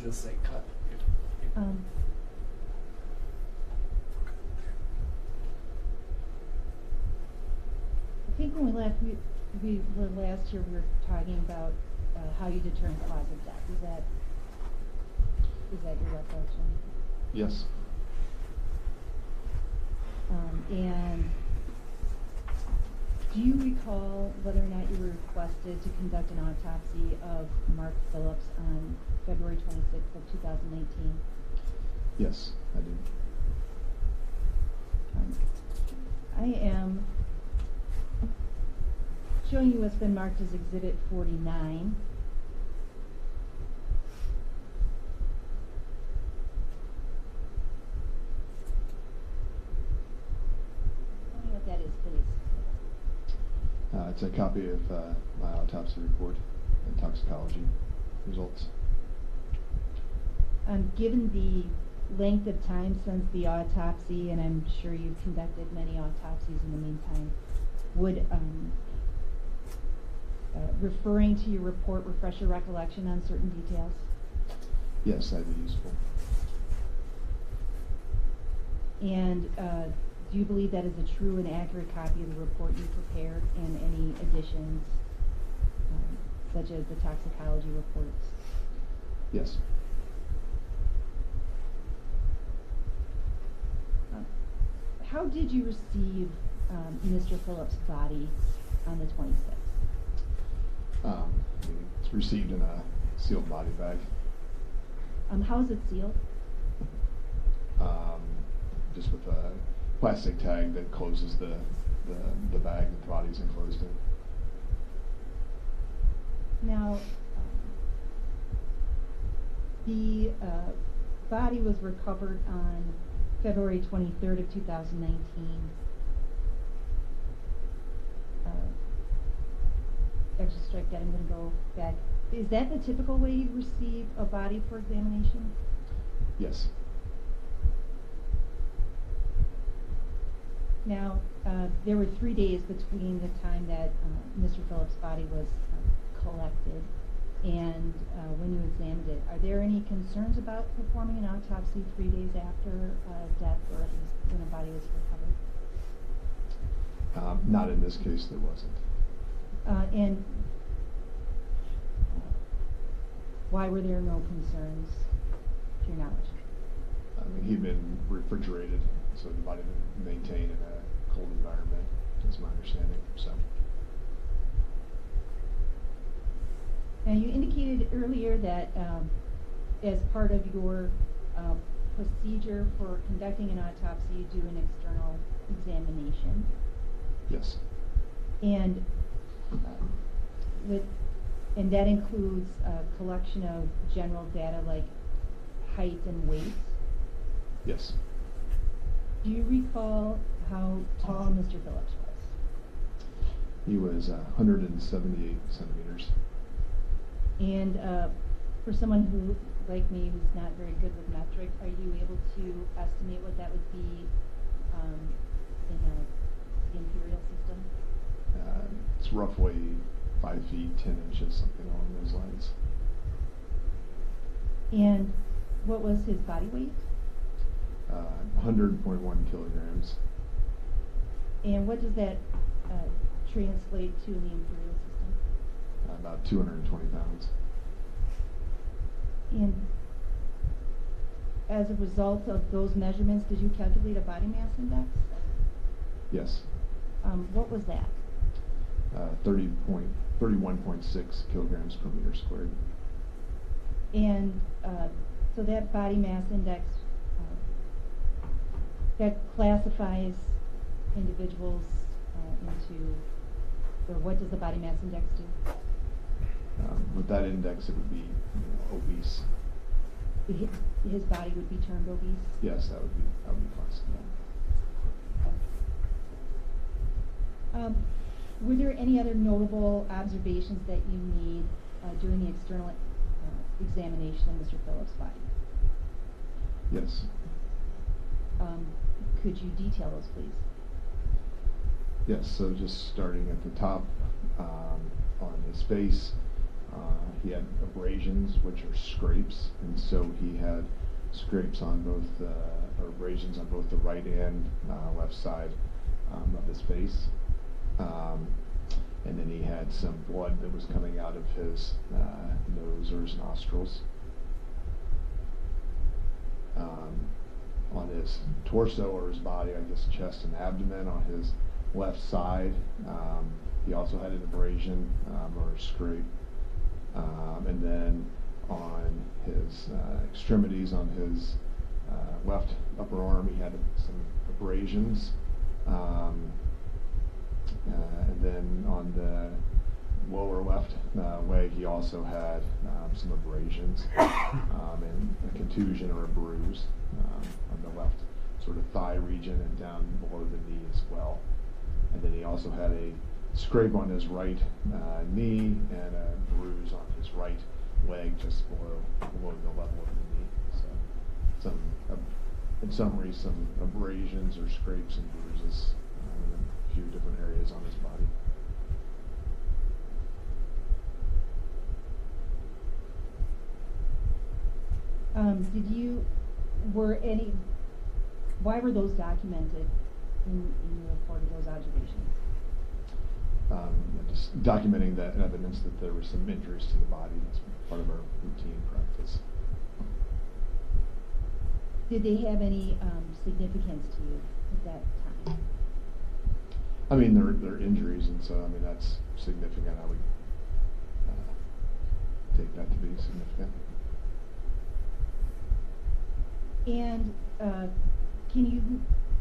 just say cut. I think when we were last year, we were talking about how you determine cause of death. Is that your recollection? Yes. And do you recall whether or not you were requested to conduct an autopsy of Mark Phillips on February 26th of 2019? Yes, I do. I am showing you what's been marked as Exhibit 49. Tell me what that is, please. It's a copy of my autopsy report and toxicology results. Given the length of time since the autopsy, and I'm sure you've conducted many autopsies in the meantime, would referring to your report refresh your recollection on certain details? Yes, that'd be useful. And do you believe that is a true and accurate copy of the report you prepared, and any additions, such as the toxicology reports? Yes. How did you receive Mr. Phillips' body on the 26th? It's received in a sealed body bag. How is it sealed? Just with a plastic tag that closes the bag that the body's enclosed in. Now, the body was recovered on February 23rd of 2019. Actually, strike that. I'm going to go back. Is that the typical way you receive a body for examination? Yes. Now, there were 3 days between the time that Mr. Phillips' body was collected and when you examined it. Are there any concerns about performing an autopsy 3 days after death, or at least when a body was recovered? Not in this case, there wasn't. And why were there no concerns, to your knowledge? He'd been refrigerated, so the body had been maintained in a cold environment, is my understanding. So. Now, you indicated earlier that as part of your procedure for conducting an autopsy, you do an external examination. Yes. And and that includes a collection of general data like height and weight. Yes. Do you recall how tall Mr. Phillips was? He was 178 centimeters. And for someone who, like me, who's not very good with metric, are you able to estimate what that would be in the imperial system? It's roughly 5 feet 10 inches, something along those lines. And what was his body weight? 100.1 kilograms. And what does that translate to in the imperial system? About 220 pounds. And as a result of those measurements, did you calculate a body mass index? Yes. What was that? 31.6 kilograms per meter squared. And so that body mass index, that classifies individuals into, or what does the body mass index do? With that index, it would be obese. His body would be termed obese? Yes, that would be classified. Were there any other notable observations that you made during the external examination of Mr. Phillips' body? Yes. Could you detail those, please? Yes, so just starting at the top, on his face, He had abrasions, which are scrapes, and so he had scrapes on both, or abrasions on both the right and left side of his face. And then he had some blood that was coming out of his nose or his nostrils. On his torso or his body, I guess chest and abdomen, on his left side, he also had an abrasion or a scrape. And then on his extremities, on his left upper arm, he had some abrasions. And then on the lower left leg, he also had some abrasions and a contusion or a bruise on the left sort of thigh region and down below the knee as well. And then he also had a scrape on his right knee and a bruise on his right leg just below the level of the knee. So in summary, some abrasions or scrapes and bruises in a few different areas on his body. Why were those documented in your report of those observations? Just documenting that evidence that there were some injuries to the body. That's part of our routine practice. Did they have any significance to you at that time? I mean, they're injuries, and so I mean that's significant. I would take that to be significant. And can you,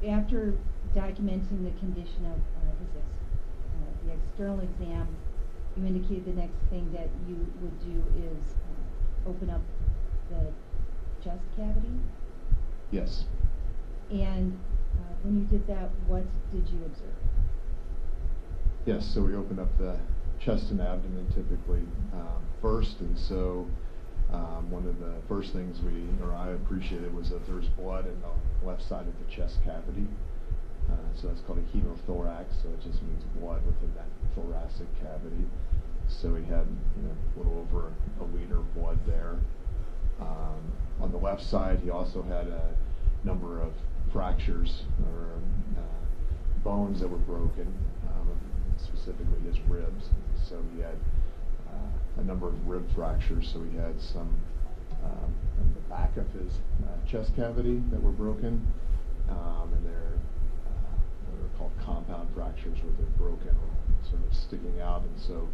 after documenting the condition of the external exam, you indicated the next thing that you would do is open up the chest cavity? Yes. And when you did that, what did you observe? Yes, so we opened up the chest and abdomen typically first, and so one of the first things I appreciated was that there was blood in the left side of the chest cavity. So that's called a hemothorax, so it just means blood within that thoracic cavity. So he had a little over a liter of blood there. On the left side, he also had a number of fractures or bones that were broken, specifically his ribs. So he had a number of rib fractures. So he had some in the back of his chest cavity that were broken, and they're called compound fractures, where they're broken or sort of sticking out, and so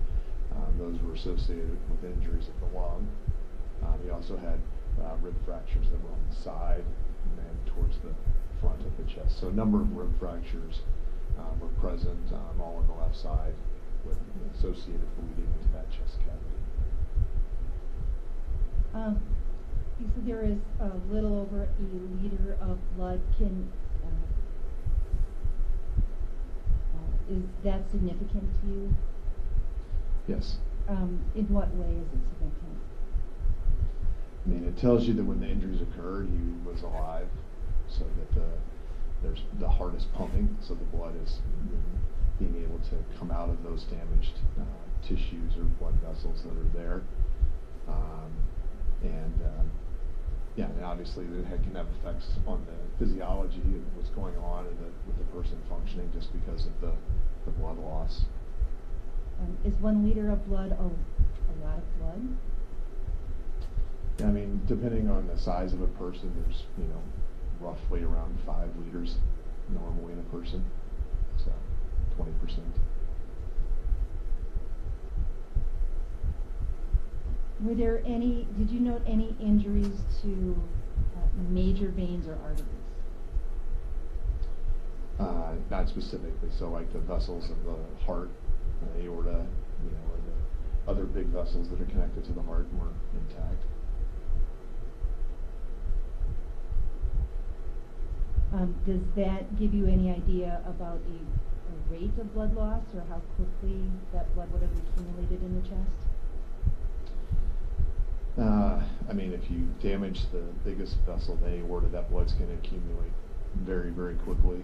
those were associated with injuries of the lung. He also had rib fractures that were on the side and towards the front of the chest. So a number of rib fractures were present all on the left side with associated bleeding into that chest cavity. You said there is a little over a liter of blood. Is that significant to you? Yes. In what way is it significant? I mean, it tells you that when the injuries occurred, he was alive, so that there's the heart is pumping, so the blood is being able to come out of those damaged tissues or blood vessels that are there. And obviously it can have effects on the physiology of what's going on with the person functioning just because of the blood loss. Is 1 liter of blood a lot of blood? Yeah, I mean, depending on the size of a person, there's roughly around 5 liters normally in a person, so 20%. Did you note any injuries to major veins or arteries? Not specifically, so like the vessels of the heart, aorta, or the other big vessels that are connected to the heart were intact. Does that give you any idea about a rate of blood loss, or how quickly that blood would have accumulated in the chest? I mean, if you damage the biggest vessel, the aorta, that blood's going to accumulate very, very quickly.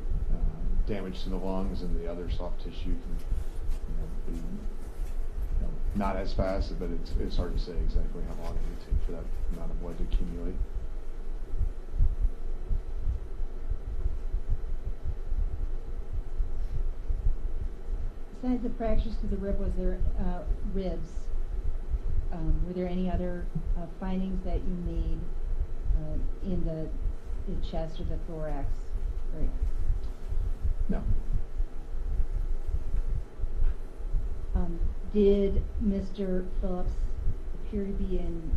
Damage to the lungs and the other soft tissue can be not as fast, but it's hard to say exactly how long it would take for that amount of blood to accumulate. Besides the fractures to the rib, was there ribs? Were there any other findings that you made in the chest or the thorax area? No. Did Mr. Phillips appear to be in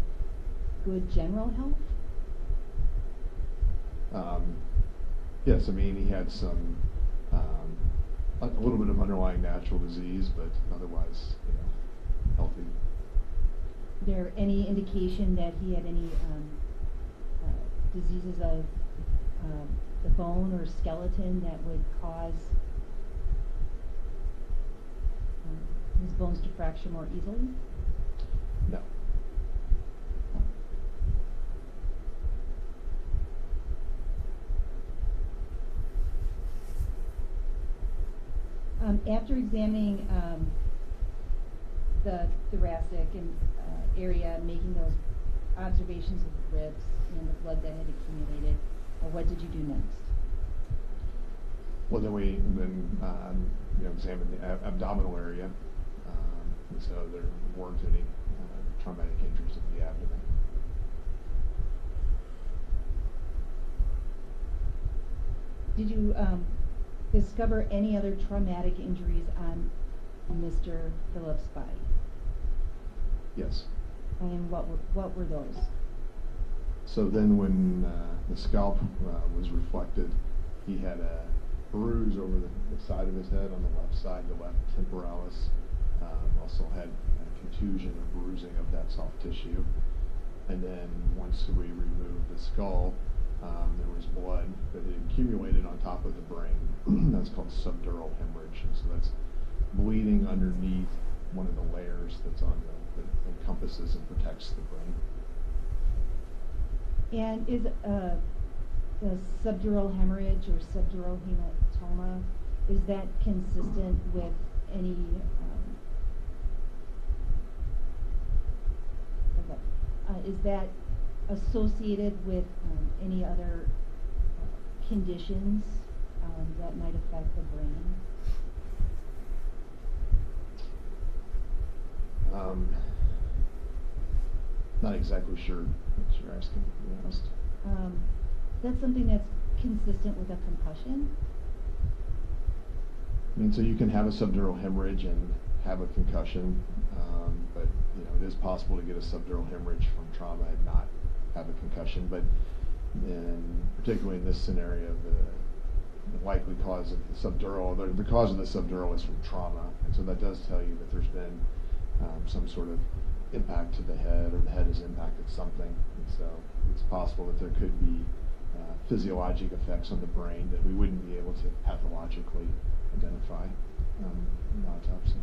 good general health? Yes, I mean, he had some, a little bit of underlying natural disease, but otherwise, healthy. There any indication that he had any diseases of the bone or skeleton that would cause his bones to fracture more easily? No. After examining the thoracic and area, making those observations of the ribs and the blood that had accumulated, what did you do next? Well, then we examined the abdominal area, and so there weren't any traumatic injuries of the abdomen. Did you discover any other traumatic injuries on Mr. Phillips' body? Yes. And what were those? So then when the scalp was reflected, he had a bruise over the side of his head on the left side, the left temporalis. Also had contusion or bruising of that soft tissue. And then once we removed the skull, there was blood that had accumulated on top of the brain. That's called subdural hemorrhage. And so that's bleeding underneath one of the layers that's on that encompasses and protects the brain. And is the subdural hemorrhage or subdural hematoma, is that consistent with any is that associated with any other conditions that might affect the brain? Not exactly sure what you're asking, to be honest. That's something that's consistent with a concussion? I mean, so you can have a subdural hemorrhage and have a concussion, but it is possible to get a subdural hemorrhage from trauma and not have a concussion. But particularly in this scenario, the likely cause of the subdural, the cause of the subdural is from trauma, and so that does tell you that there's been some sort of impact to the head, or the head has impacted something. And so it's possible that there could be physiologic effects on the brain that we wouldn't be able to pathologically identify in autopsy.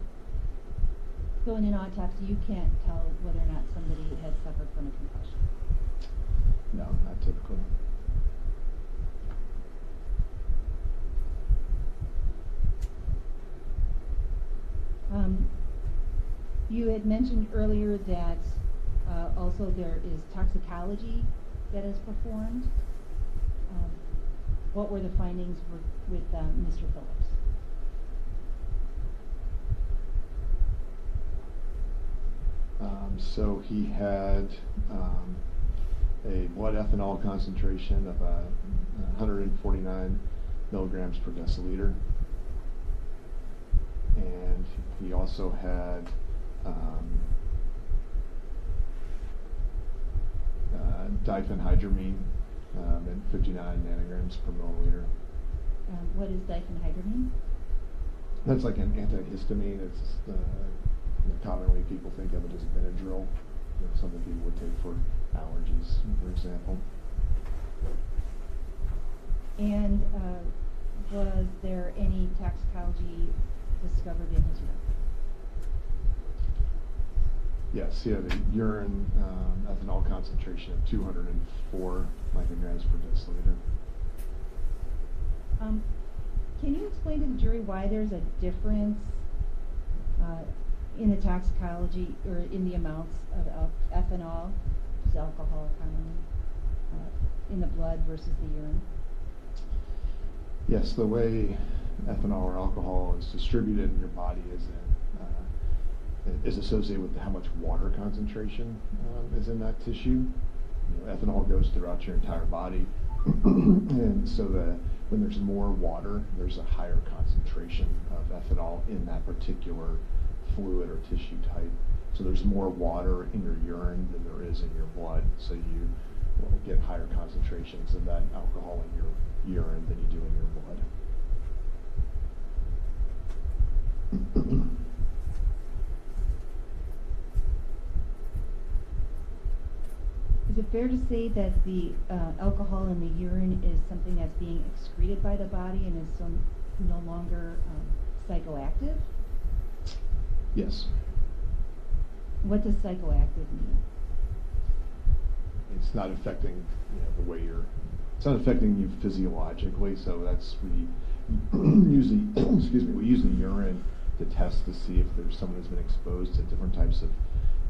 So in an autopsy, you can't tell whether or not somebody has suffered from a concussion? No, not typically. You had mentioned earlier that also there is toxicology that is performed. What were the findings with Mr. Phillips? So he had a blood ethanol concentration of 149 milligrams per deciliter. And he also had diphenhydramine at 59 nanograms per milliliter. What is diphenhydramine? That's like an antihistamine. It's commonly people think of it as Benadryl. Something people would take for allergies, for example. And was there any toxicology discovered in his urine? Yes, he had a urine ethanol concentration of 204 micrograms per deciliter. Can you explain to the jury why there's a difference in the toxicology, or in the amounts of ethanol, which is alcohol commonly, in the blood versus the urine? Yes, the way ethanol or alcohol is distributed in your body is associated with how much water concentration is in that tissue. Ethanol goes throughout your entire body, and so when there's more water, there's a higher concentration of ethanol in that particular fluid or tissue type. So there's more water in your urine than there is in your blood, so you will get higher concentrations of that alcohol in your urine than you do in your blood. Is it fair to say that the alcohol in the urine is something that's being excreted by the body and is no longer psychoactive? Yes. What does psychoactive mean? It's not affecting the way it's not affecting you physiologically, so that's we usually we use the urine to test to see if there's someone who's been exposed to different types of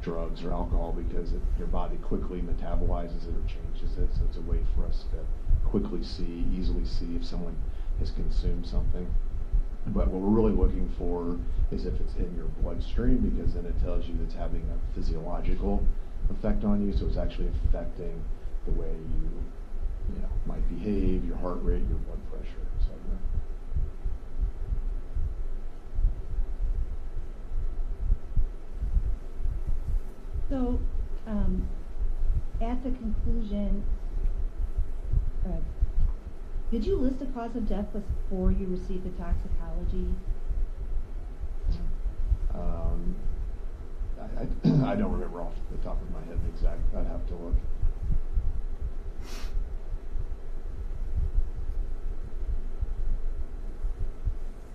drugs or alcohol, because your body quickly metabolizes it or changes it, so it's a way for us to quickly easily see if someone has consumed something. But what we're really looking for is if it's in your bloodstream, because then it tells you it's having a physiological effect on you, so it's actually affecting the way you might behave, your heart rate, your blood pressure, etc. So, at the conclusion, did you list a cause of death before you received the toxicology? I don't remember off the top of my head the exact. I'd have to look.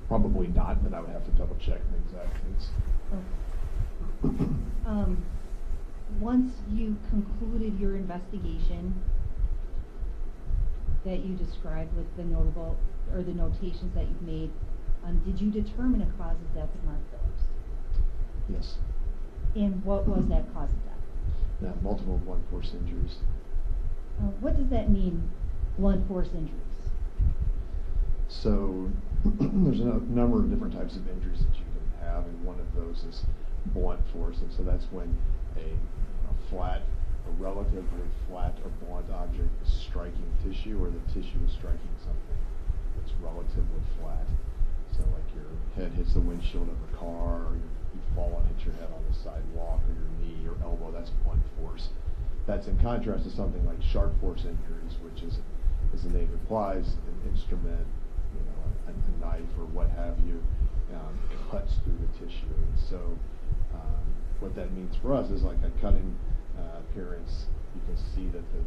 Probably not, but I would have to double check the exact dates. Okay. Once you concluded your investigation that you described with the notable or the notations that you've made, did you determine a cause of death of Mark Phillips? Yes. And what was that cause of death? Now, multiple blunt force injuries. What does that mean, blunt force injuries? So there's a number of different types of injuries that you can have, and one of those is blunt force, and so that's when a relatively flat or blunt object is striking tissue, or the tissue is striking something that's relatively flat. So like your head hits the windshield of a car, or you fall and hit your head on the sidewalk, or your knee or elbow, that's blunt force. That's in contrast to something like sharp force injuries, which is, as the name implies, an instrument, a knife or what have you, cuts through the tissue. And so what that means for us is like a cutting appearance. You can see that the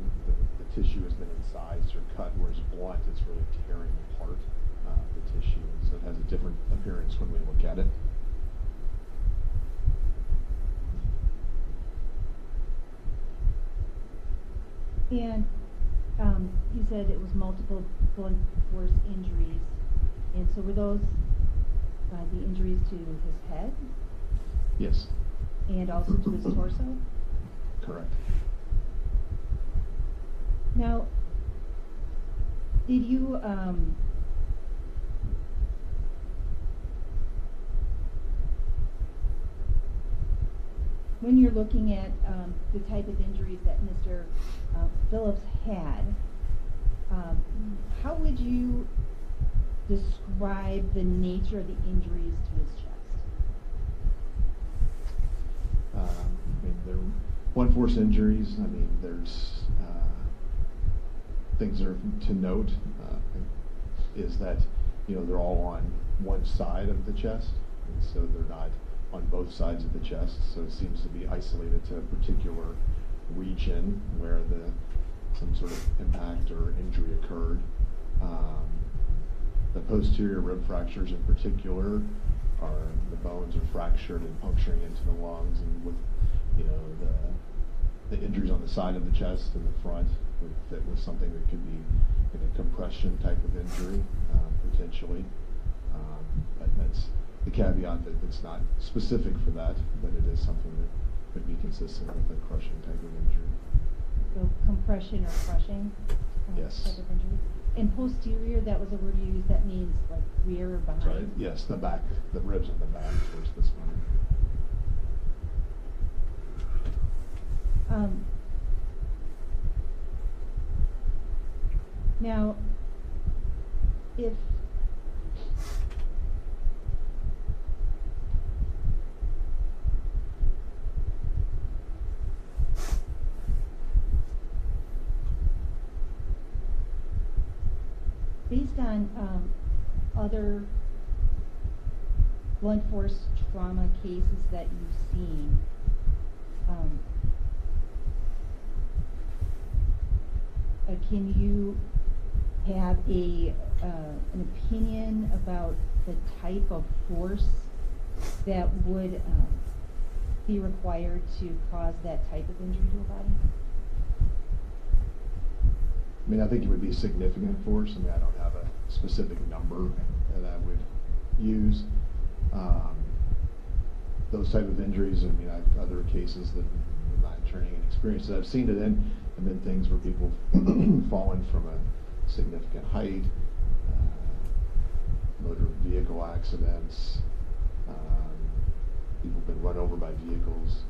tissue has been incised or cut, whereas blunt is really tearing apart the tissue. And so it has a different appearance when we look at it. And you said it was multiple blunt force injuries. And so were those the injuries to his head? Yes. And also to his torso? Correct. Now, did you when you're looking at the type of injuries that Mr. Phillips had, how would you describe the nature of the injuries to his chest? They're blunt force injuries. There's things that are to note is that they're all on one side of the chest, and so they're not on both sides of the chest. So it seems to be isolated to a particular region where some sort of impact or injury occurred. The posterior rib fractures in particular the bones are fractured and puncturing into the lungs, and with the injuries on the side of the chest and the front would fit with something that could be like a compression type of injury potentially. But that's the caveat that it's not specific for that, but it is something that could be consistent with a crushing type of injury. So compression or crushing? Yes. Type of injury? And posterior, that was a word you used, that means like rear or behind? Right. Yes, the back, the ribs on the back towards the spine. Now, if based on other blunt force trauma cases that you've seen, can you have an opinion about the type of force that would be required to cause that type of injury to a body? I mean, I think it would be significant force. I mean, I don't have a specific number that I would use. Those type of injuries, I mean, I've other cases that in my training and experience that I've seen it in have been things where people fallen from a significant height, motor vehicle accidents, people have been run over by vehicles.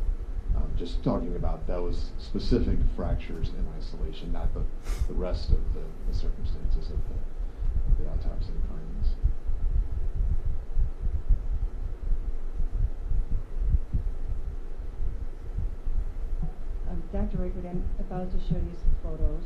Just talking about those specific fractures in isolation, not the rest of the circumstances of the autopsy findings. Dr. Reichert, I'm about to show you some photos.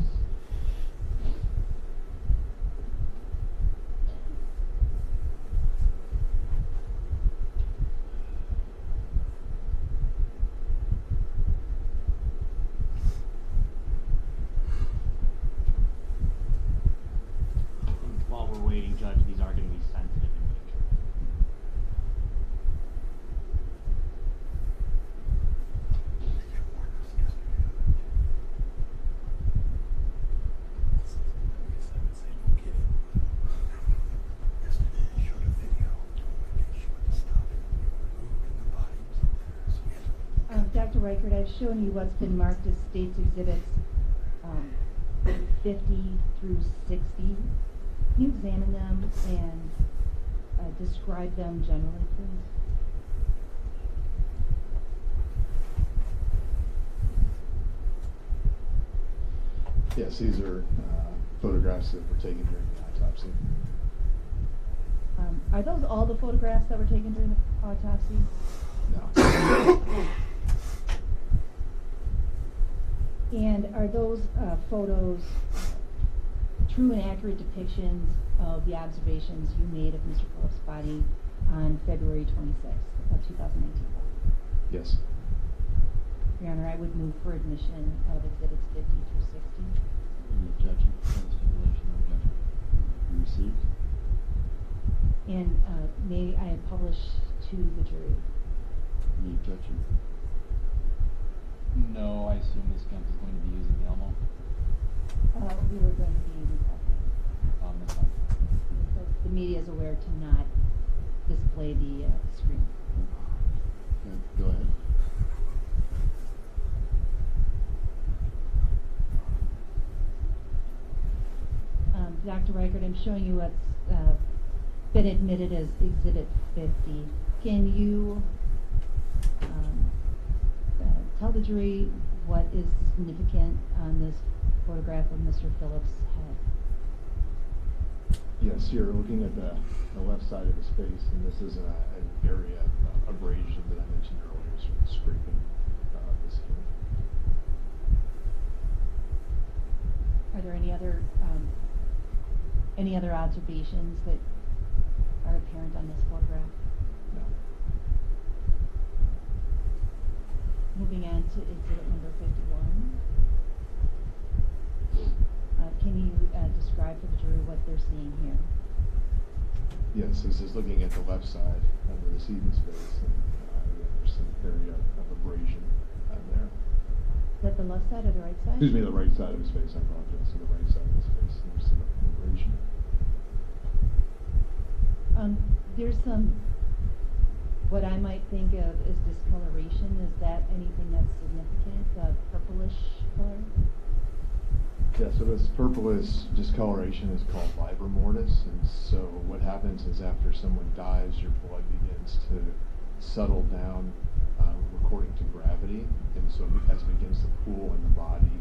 While we're waiting, Judge, these are going to be sensitive in nature. Dr. Reichert, I've shown you what's been marked as States Exhibits 50 through 60. Can you examine them and describe them generally, please? Yes, these are photographs that were taken during the autopsy. Are those all the photographs that were taken during the autopsy? No. And are those photos true and accurate depictions of the observations you made of Mr. Phillips' body on February 26th of 2019? Yes. Your Honor, I would move for admission of Exhibits 50 through 60. Any objection to the stipulation? No objection. Be received. And may I publish to the jury? Any objection? No, I assume this count is going to be using the Elmo. We were going to be using copies. That's fine. The media is aware to not display the screen. Okay, go ahead. Dr. Reichert, I'm showing you what's been admitted as Exhibit 50. Can you tell the jury what is significant on this photograph of Mr. Phillips' head? Yes, you're looking at the left side of his face, and this is an area of abrasion that I mentioned earlier, sort of scraping the skin. Are there any other observations that are apparent on this photograph? No. Moving on to exhibit number 51. Can you describe for the jury what they're seeing here? Yes, this is looking at the left side of the decedent's face, and there's some area of abrasion there. Is that the left side or the right side? Excuse me, the right side of his face, I apologize. So the right side of his face, and there's some abrasion. There's some what I might think of as discoloration. Is that anything that's significant? The purplish color? Yeah, so this purplish discoloration is called livor mortis, and so what happens is after someone dies, your blood begins to settle down according to gravity, and so as it begins to pool in the body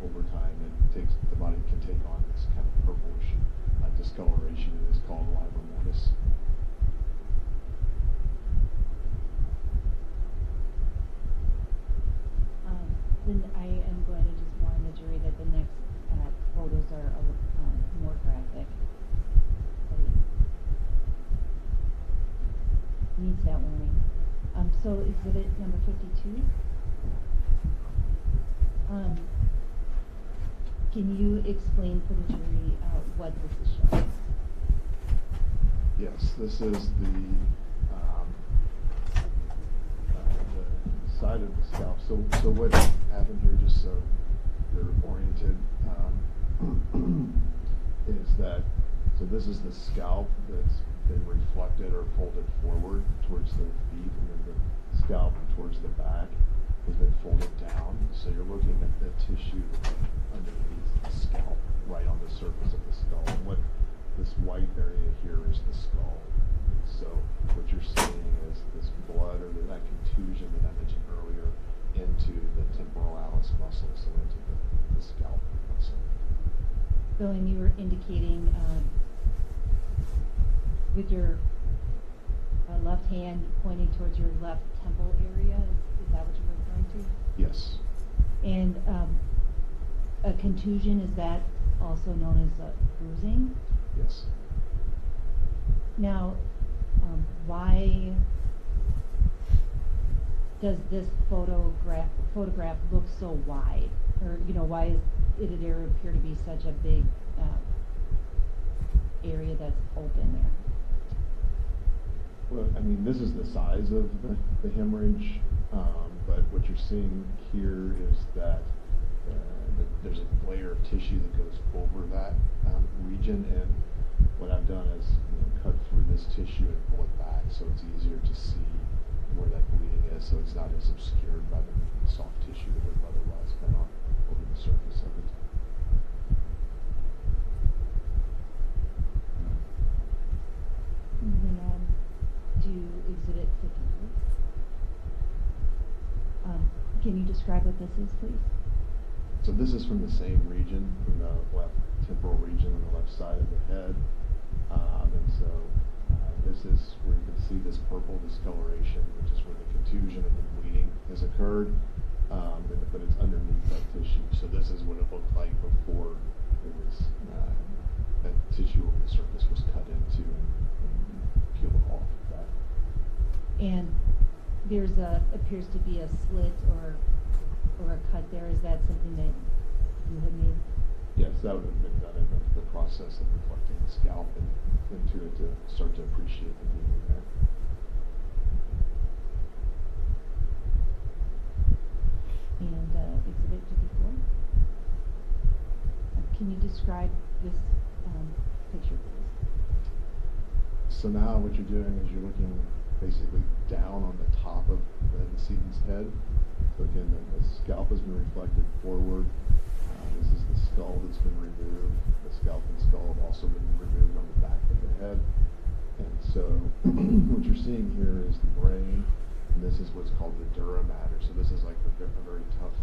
over time, the body can take on this kind of purplish discoloration, and it's called livor mortis. Then I am going to just warn the jury that the next photos are more graphic. Needs that warning. So exhibit number 52. Can you explain for the jury what this is showing? Yes, this is the side of the scalp. So what happened here, just so you're oriented, is that, so this is the scalp that's been reflected or folded forward towards the feet, and then the scalp towards the back has been folded down. So you're looking at the tissue underneath the scalp, right on the surface of the skull. And what this white area here is the skull. So what you're seeing is this blood, or that contusion that I mentioned earlier, into the temporalis muscle, so into the scalp muscle. So, and you were indicating with your left hand pointing towards your left temple area. Is that what you're referring to? Yes. And a contusion, is that also known as bruising? Yes. Now, why does this photograph look so wide? Or, why did it appear to be such a big area that's open there? Well, I mean, this is the size of the hemorrhage, but what you're seeing here is that there's a layer of tissue that goes over that region, and what I've done is cut through this tissue and pull it back so it's easier to see where that bleeding is, so it's not as obscured by the soft tissue that would have otherwise been over the surface of it. Moving on to exhibit 54. Can you describe what this is, please? So this is from the same region, from the left temporal region on the left side of the head. And so this is where you can see this purple discoloration, which is where the contusion and the bleeding has occurred, but it's underneath that tissue. So this is what it looked like before it was, that tissue over the surface was cut into and peeled off of that. And there's appears to be a slit or a cut there. Is that something that you had made? Yes, that would have been done in the process of reflecting the scalp and into it to start to appreciate the bleeding there. And exhibit 54. Can you describe this picture, please? So now what you're doing is you're looking basically down on the top of the decedent's head. So again, the scalp has been reflected forward. This is the skull that's been removed. The scalp and skull have also been removed on the back of the head. And so what you're seeing here is the brain, and this is what's called the dura mater. So this is like a very tough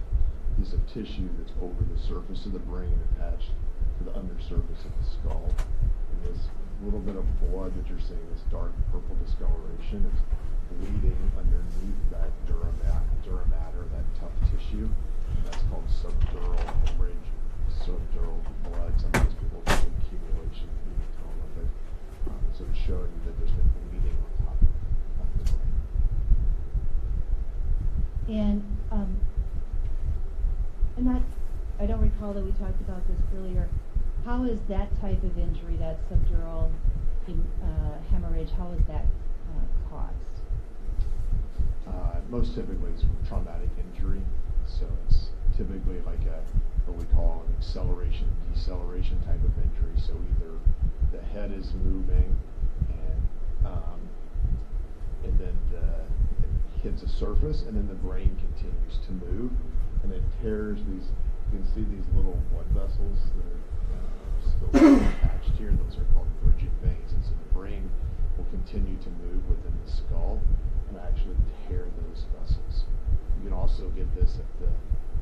piece of tissue that's over the surface of the brain attached to the undersurface of the skull. And this little bit of blood that you're seeing, this dark purple discoloration, is bleeding underneath that dura mater, that tough tissue. And that's called subdural hemorrhage, subdural blood. Sometimes people think accumulation, hematoma of it. So it's showing you that there's been bleeding on top of the brain. And I don't recall that we talked about this earlier. How is that type of injury, that subdural hemorrhage, how is that caused? Most typically it's from traumatic injury. So it's typically like what we call an acceleration, deceleration type of injury. So either the head is moving and then it hits a surface, and then the brain continues to move, and it tears these. You can see these little blood vessels that are still attached here. Those are called bridging veins, and so the brain will continue to move within the skull and actually tear those vessels. You can also get this if the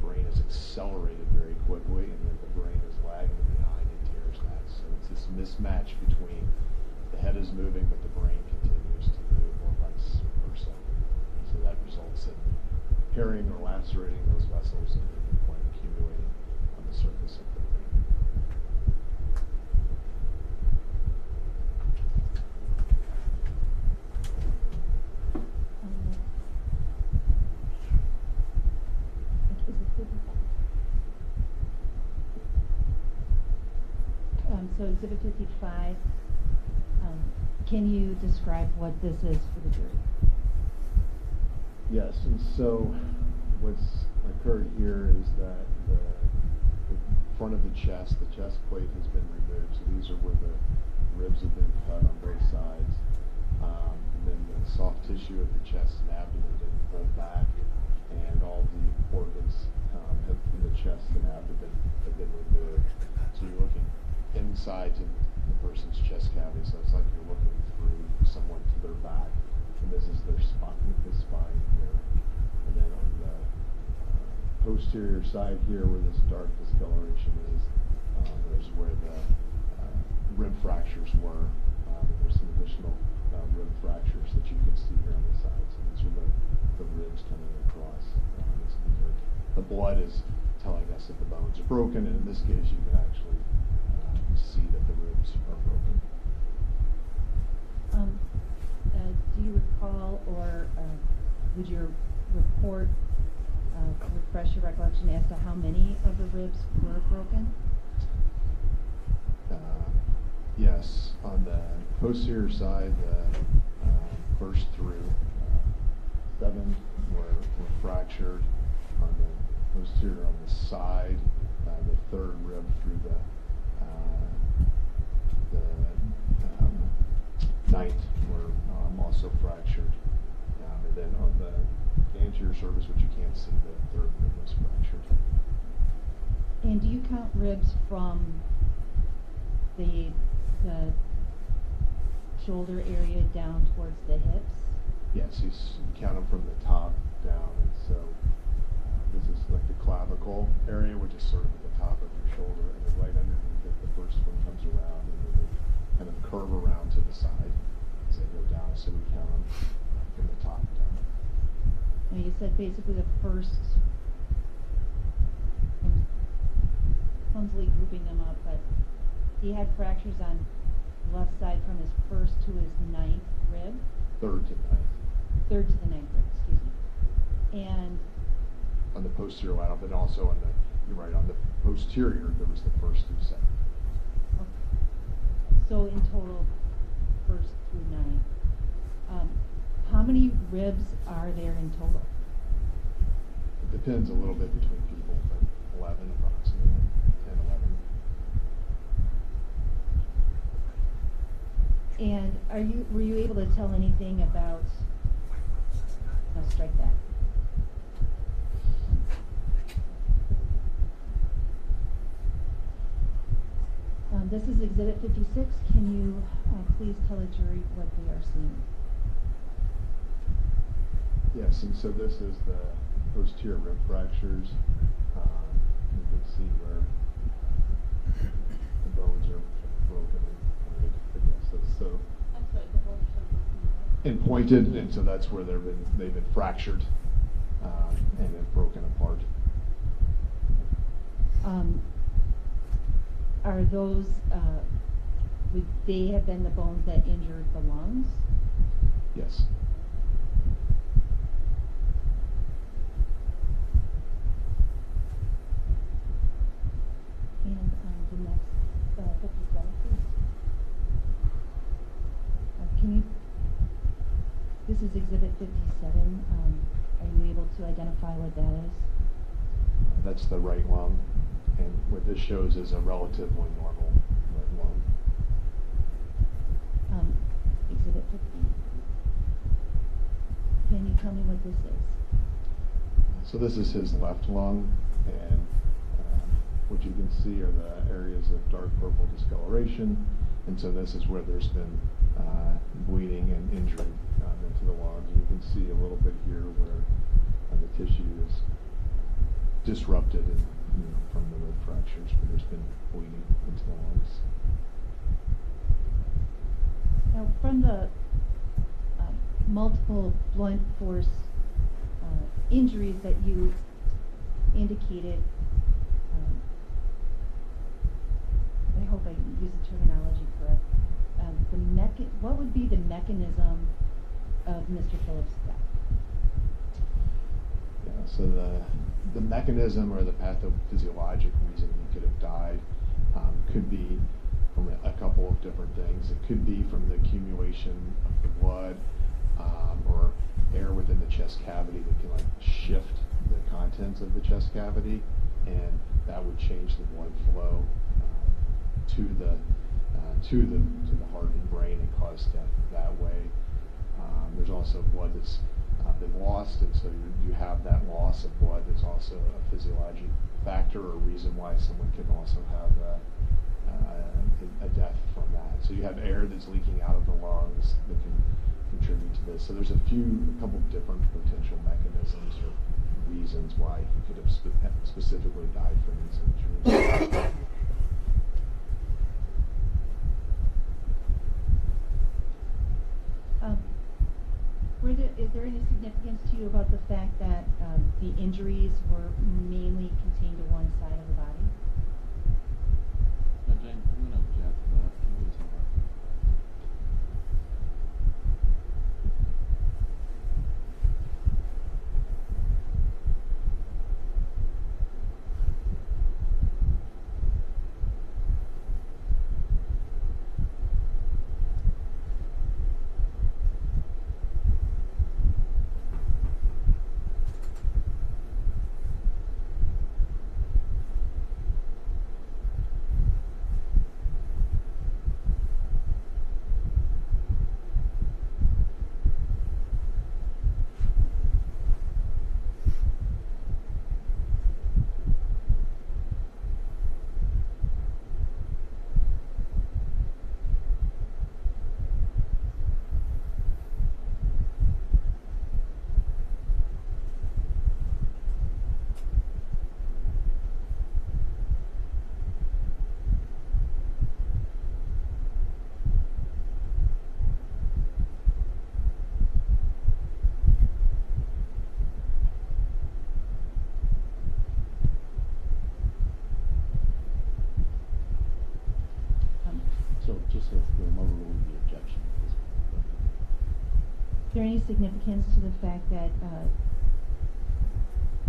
brain is accelerated very quickly, and then the brain is lagging behind and tears that. So it's this mismatch between the head is moving, but the brain continues to move, or vice versa. So that results in tearing or lacerating those vessels and the point accumulating on the surface of the brain. So Exhibit 55, can you describe what this is for the jury? Yes, and so what's occurred here is that the front of the chest plate has been removed. So these are where the ribs have been cut on both sides. And then the soft tissue of the chest and abdomen has been pulled back, and all the organs in the chest and abdomen have been removed. So you're looking inside to the person's chest cavity, so it's like you're looking through someone to their back, and this is their spine, the spine here. And then on the posterior side here, where this dark discoloration is, there's where the rib fractures were. There's some additional rib fractures that you can see here on the sides. So these are the ribs coming across. The blood is telling us that the bones are broken, and in this case, you can actually see that the ribs are broken. Do you recall, or would your report refresh your recollection as to how many of the ribs were broken? Yes, on the posterior side, the first through 7 were fractured. On the posterior on the side, the third rib through the 9th were also fractured. And then on the anterior surface, which you can't see, the third rib was fractured. And do you count ribs from the shoulder area down towards the hips? Yes, you count them from the top down, and so this is like the clavicle area, which is sort of at the top of your shoulder, and then right underneath it, the first one comes around, and then they kind of curve around to the side as they go down, so we count them from the top down. Now you said basically the first, I'm clumsily grouping them up, but he had fractures on the left side from his first to his 9th rib? Third to the 9th. Third to the 9th rib, excuse me. And on the posterior lateral, but also on the, you're right, on the posterior, there was the first through 7. okay. So in total, first through 9. How many ribs are there in total? It depends a little bit between people, but 11 approximately, 10, 11. And were you able to tell anything about, no, strike that. This is Exhibit 56. Can you please tell the jury what they are seeing? Yes, and so this is the posterior rib fractures. You can see where the bones are broken and pointed, and so that's where they've been fractured and then broken apart. Are those, would they have been the bones that injured the lungs? Yes. And the next 57, please. Can you, this is Exhibit 57. Are you able to identify what that is? That's the right lung, and what this shows is a relatively normal right lung. Exhibit 50. tell me what this is? So this is his left lung, and what you can see are the areas of dark purple discoloration, and so this is where there's been bleeding and injury into the lungs. And you can see a little bit here where the tissue is disrupted and, from the rib fractures, but there's been bleeding into the lungs. Now, from the multiple blunt force injuries that you indicated, I hope I use the terminology correct. What would be the mechanism of Mr. Phillips' death? Yeah, so the mechanism or the pathophysiologic reason he could have died could be from a couple of different things. It could be from the accumulation of the blood or air within the chest cavity that can like shift the contents of the chest cavity, and that would change the blood flow to the heart and brain and cause death that way. There's also blood that's been lost, and so you have that loss of blood that's also a physiologic factor or reason why someone can also have a death from that. So you have air that's leaking out of the lungs that can contribute to this. So there's a couple of different potential mechanisms or reasons why he could have specifically died from these injuries. Is there any significance to you about the fact that the injuries were mainly contained to one side of the body? Jane, I'm going to object to that. Can you listen to that? So just so we're overruling the objection at this point. Is there any significance to the fact that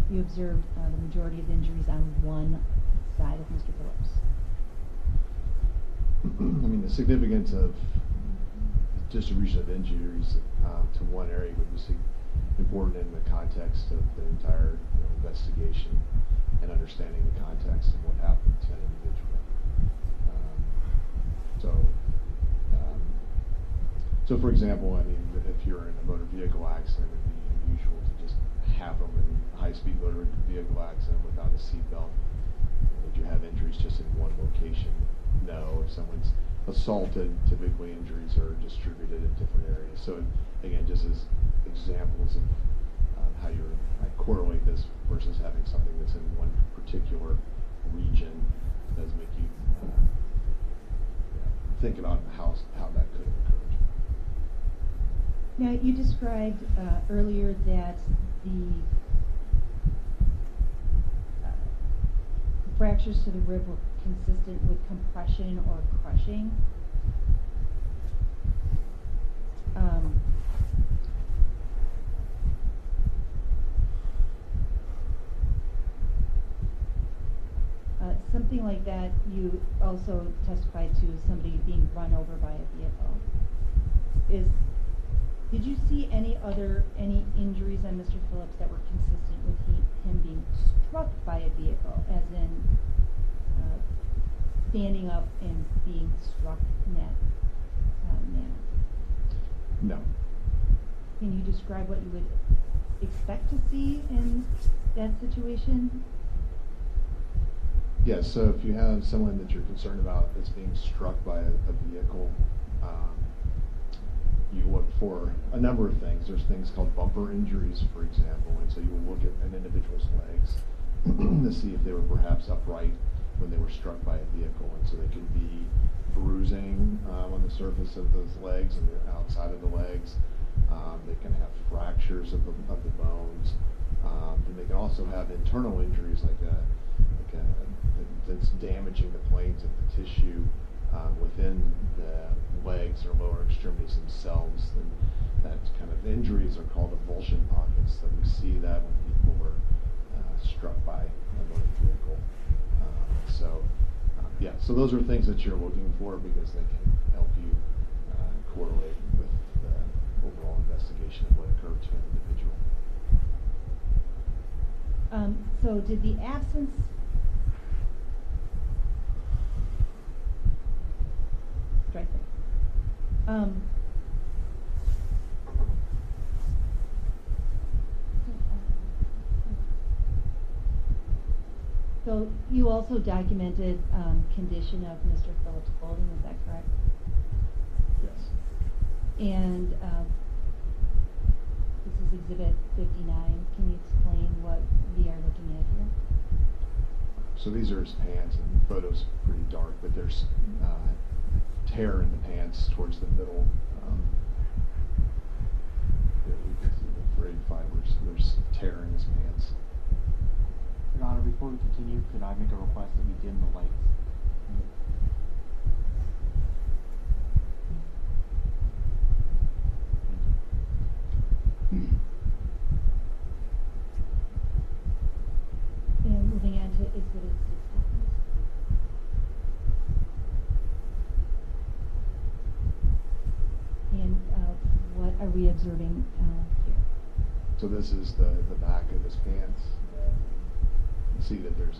you observed the majority of injuries on one side of Mr. Phillips? I mean, the significance of the distribution of injuries to one area would be important in the context of the entire investigation and understanding the context of what happened to an individual. So for example, I mean, if you're in a motor vehicle accident, it'd be unusual to just have them in a high-speed motor vehicle accident without a seatbelt. Would you have injuries just in one location? No. If someone's assaulted, typically injuries are distributed in different areas. So again, just as examples of how you correlate this versus having something that's in one particular region does make you think about how that could have occurred. Now, you described earlier that the fractures to the rib were consistent with compression or crushing. Something like that you also testified to somebody being run over by a vehicle. Did you see any injuries on Mr. Phillips that were consistent with him being struck by a vehicle, as in standing up and being struck in that manner? No. Can you describe what you would expect to see in that situation? Yes, so if you have someone that you're concerned about that's being struck by a vehicle, you look for a number of things. There's things called bumper injuries, for example, and so you will look at an individual's legs to see if they were perhaps upright when they were struck by a vehicle, and so they could be bruising on the surface of those legs and the outside of the legs. They can have fractures of the bones, and they can also have internal injuries that's damaging the planes of the tissue within the legs or lower extremities themselves. And that kind of injuries are called avulsion pockets. So we see that when people were struck by a motor vehicle. So those are things that you're looking for because they can help you correlate with the overall investigation of what occurred to an individual. So did the absence right there. So you also documented condition of Mr. Phillips' clothing, is that correct? Yes. And this is Exhibit 59. Can you explain what we are looking at here? So these are his pants, and the photo's pretty dark, but there's tear in the pants towards the middle. You can see the frayed fibers. There's tear in his pants. Your Honor, before we continue, could I make a request that we dim the lights? And moving on to Exhibit 60, please. And what are we observing here? So this is the back of his pants. You see that there's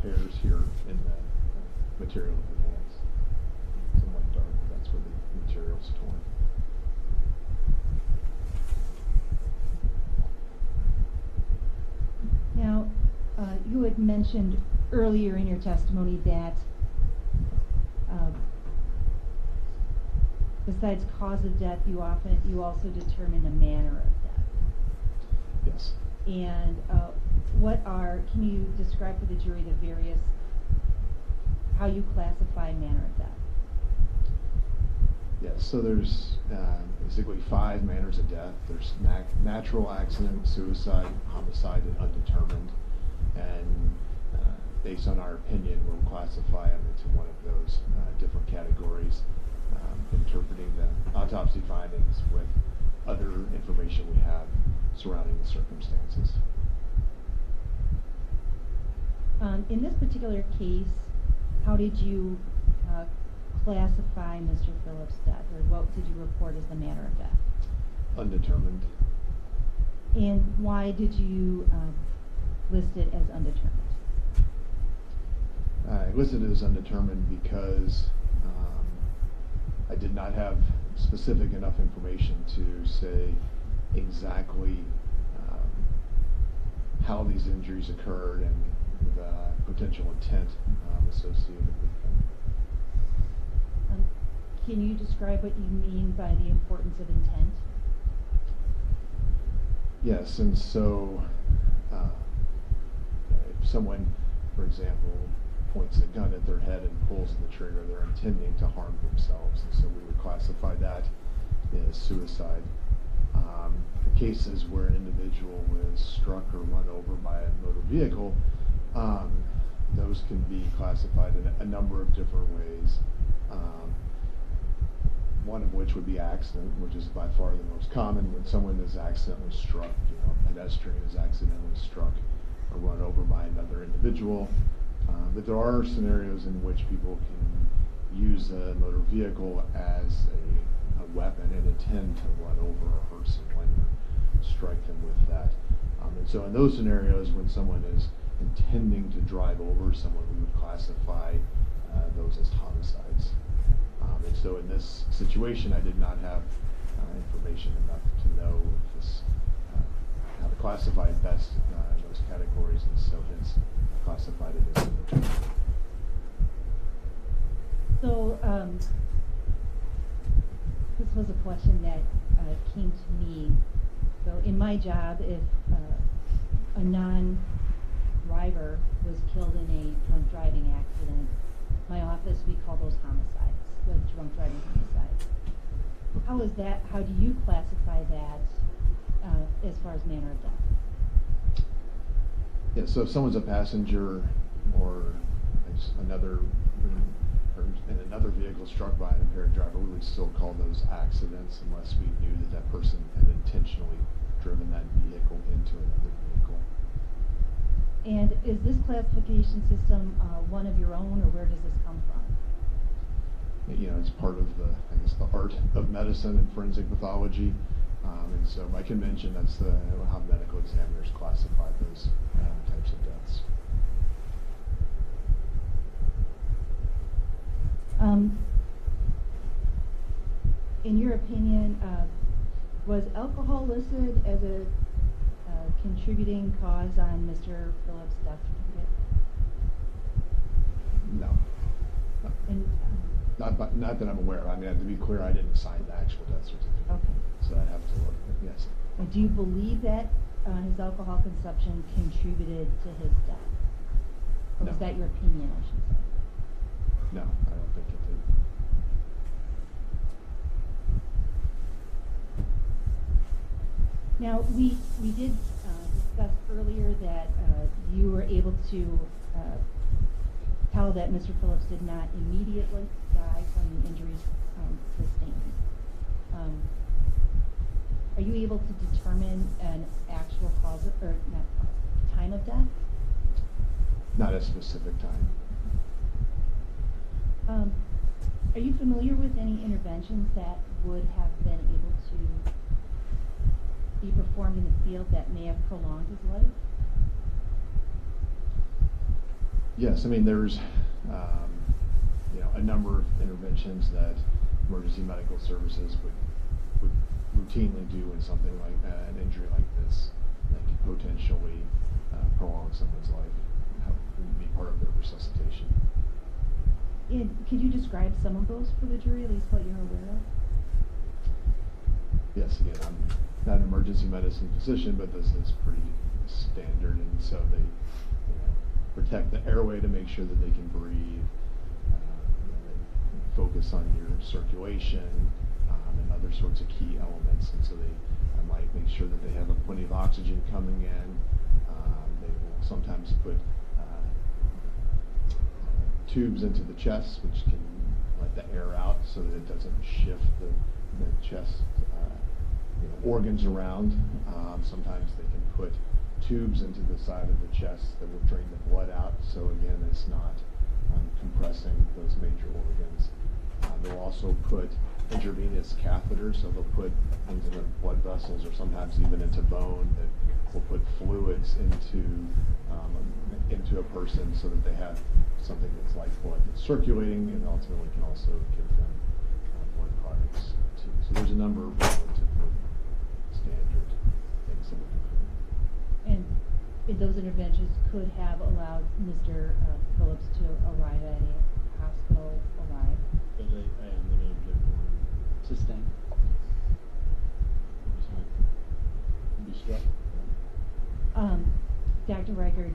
tears here in the material of the pants. Somewhat dark, but that's where the material's torn. Now, you had mentioned earlier in your testimony that besides cause of death, you also determine the manner of death. Yes. And can you describe for the jury how you classify manner of death? Yes, so there's basically 5 manners of death. There's natural accident, suicide, homicide, and undetermined. And based on our opinion, we'll classify them into one of those different categories, interpreting the autopsy findings with other information we have surrounding the circumstances. In this particular case, how did you classify Mr. Phillips' death, or what did you report as the manner of death? Undetermined. And why did you list it as undetermined? I listed it as undetermined because I did not have specific enough information to say exactly how these injuries occurred and the potential intent associated with them. Can you describe what you mean by the importance of intent? Yes, and so if someone, for example, points a gun at their head and pulls the trigger, they're intending to harm themselves, and so we would classify that as suicide. The cases where an individual was struck or run over by a motor vehicle, those can be classified in a number of different ways. One of which would be accident, which is by far the most common. When someone is accidentally struck, a pedestrian is accidentally struck or run over by another individual. But there are scenarios in which people can use a motor vehicle as a weapon and intend to run over or hurt someone or strike them with that. And so in those scenarios, when someone is intending to drive over someone, we would classify those as homicides. And so in this situation, I did not have information enough to know if this classified best in those categories, and so hence classified it as inventory. So, this was a question that came to me. So in my job, if a non-driver was killed in a drunk driving accident, my office, we call those homicides, the drunk driving homicides. How is that, how do you classify that as far as manner of death? Yeah, so if someone's a passenger or in another vehicle struck by an impaired driver, we would still call those accidents unless we knew that that person had intentionally driven that vehicle into another vehicle. And is this classification system one of your own, or where does this come from? You know, it's part of the, I guess, the art of medicine and forensic pathology. And so by convention, that's how medical examiners classify those types of deaths. In your opinion, was alcohol listed as a contributing cause on Mr. Phillips' death certificate? No. And, Not that I'm aware of. I mean, to be clear, I didn't sign the actual death certificate. Okay. So I'd have to look, but yes. and do you believe that his alcohol consumption contributed to his death? Or No. was that your opinion, I should say? No, I don't think it did. Now, we did discuss earlier that you were able to tell that Mr. Phillips did not immediately die from the injuries sustained. Are you able to determine an actual cause, or not cause, time of death? Not a specific time. Are you familiar with any interventions that would have been able to be performed in the field that may have prolonged his life? Yes, I mean, there's a number of interventions that emergency medical services would routinely do in something like an injury like this that could potentially prolong someone's life and be part of their resuscitation. And could you describe some of those for the jury, at least what you're aware of? Yes, again, I'm not an emergency medicine physician, but this is pretty standard, and so they protect the airway to make sure that they can breathe. They focus on your circulation and other sorts of key elements, and so they might make sure that they have plenty of oxygen coming in. They will sometimes put tubes into the chest, which can let the air out so that it doesn't shift the chest organs around. Sometimes they can put tubes into the side of the chest that will drain the blood out, so again, it's not compressing those major organs. They'll also put intravenous catheters, so they'll put things in the blood vessels or sometimes even into bone that will put fluids into a person so that they have something that's like blood that's circulating, and ultimately can also give them blood products too. So there's a number of relatively standard things that we can do. And those interventions could have allowed Mr. Phillips to arrive at a hospital alive. But I am the name of sustain. Be struck. Dr. Reichert,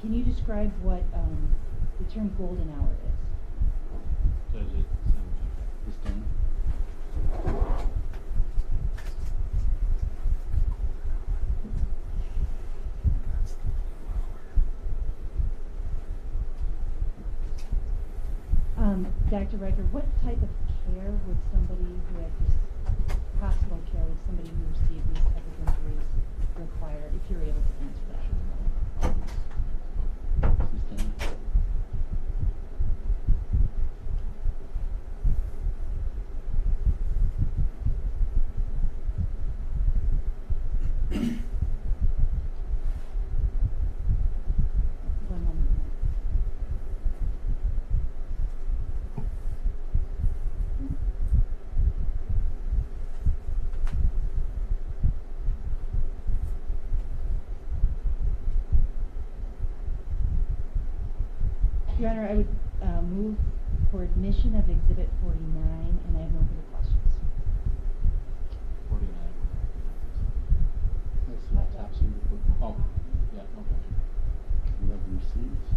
can you describe what the term golden hour is? Does it sound like sustain? Dr. Reichert, what type of care would somebody who had this hospital care, would somebody who received these type of injuries require, if you're able to answer that? Sustain. One moment. Your Honor, I would move for admission of Exhibit 49, and I have no further questions. 49. That's the autopsy report. Oh, yeah, no objection. We have receipts.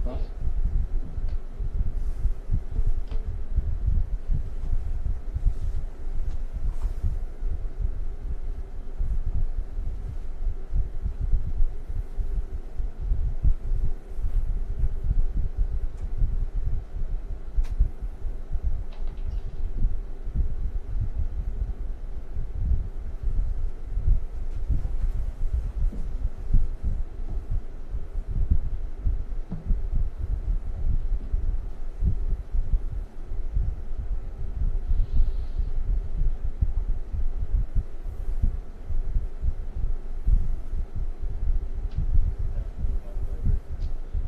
Cross?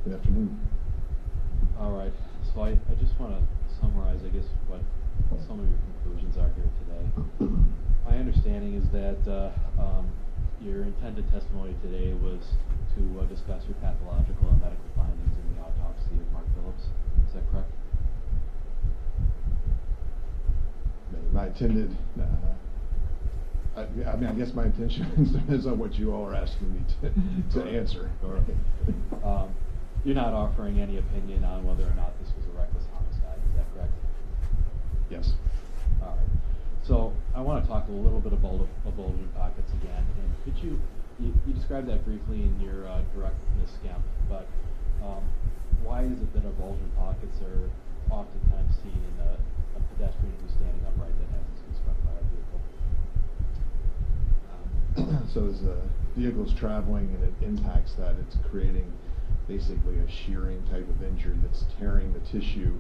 Good afternoon. All right, so I just want to summarize, I guess, what some of your conclusions are here today. My understanding is that your intended testimony today was to discuss your pathological and medical findings in the autopsy of Mark Phillips. Is that correct? My intended, I mean, I guess my intention depends on what you all are asking me to answer. Sure. You're not offering any opinion on whether or not this was a reckless homicide, is that correct? Yes. All right. So I want to talk a little bit about bulging pockets again. And could you described that briefly in your direct witness scamp, but why is it that our bulging pockets are oftentimes seen in a pedestrian who's standing upright that hasn't been struck by a vehicle? So as the vehicle's traveling and it impacts that, it's creating basically a shearing type of injury that's tearing the tissue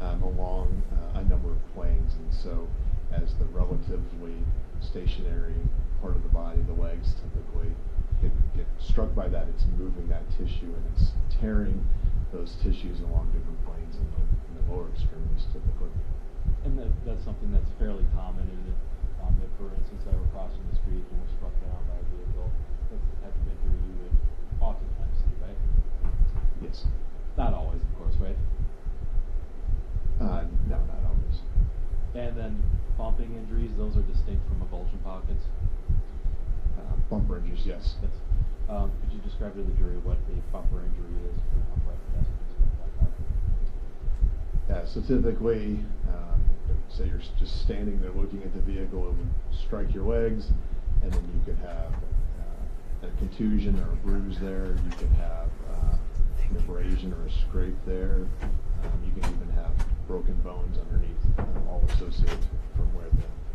along a number of planes. And so as the relatively stationary part of the body, the legs typically get struck by that, it's moving that tissue and it's tearing those tissues along different planes in the lower extremities typically. And that's something that's fairly common, is it? If, for instance, I were crossing the street and was struck down by a vehicle, that's the type of injury you would oftentimes see, right? Yes. Not always, of course, right? No, not always. And then bumping injuries, those are distinct from avulsion pockets? Bumper injuries, yes. Yes. Could you describe to the jury what a bumper injury is for an upright pedestrian like that? Yeah, so typically, say you're just standing there looking at the vehicle, it would strike your legs, and then you could have a contusion or a bruise there. You could have an abrasion or a scrape there. You can even have broken bones underneath, all associated from where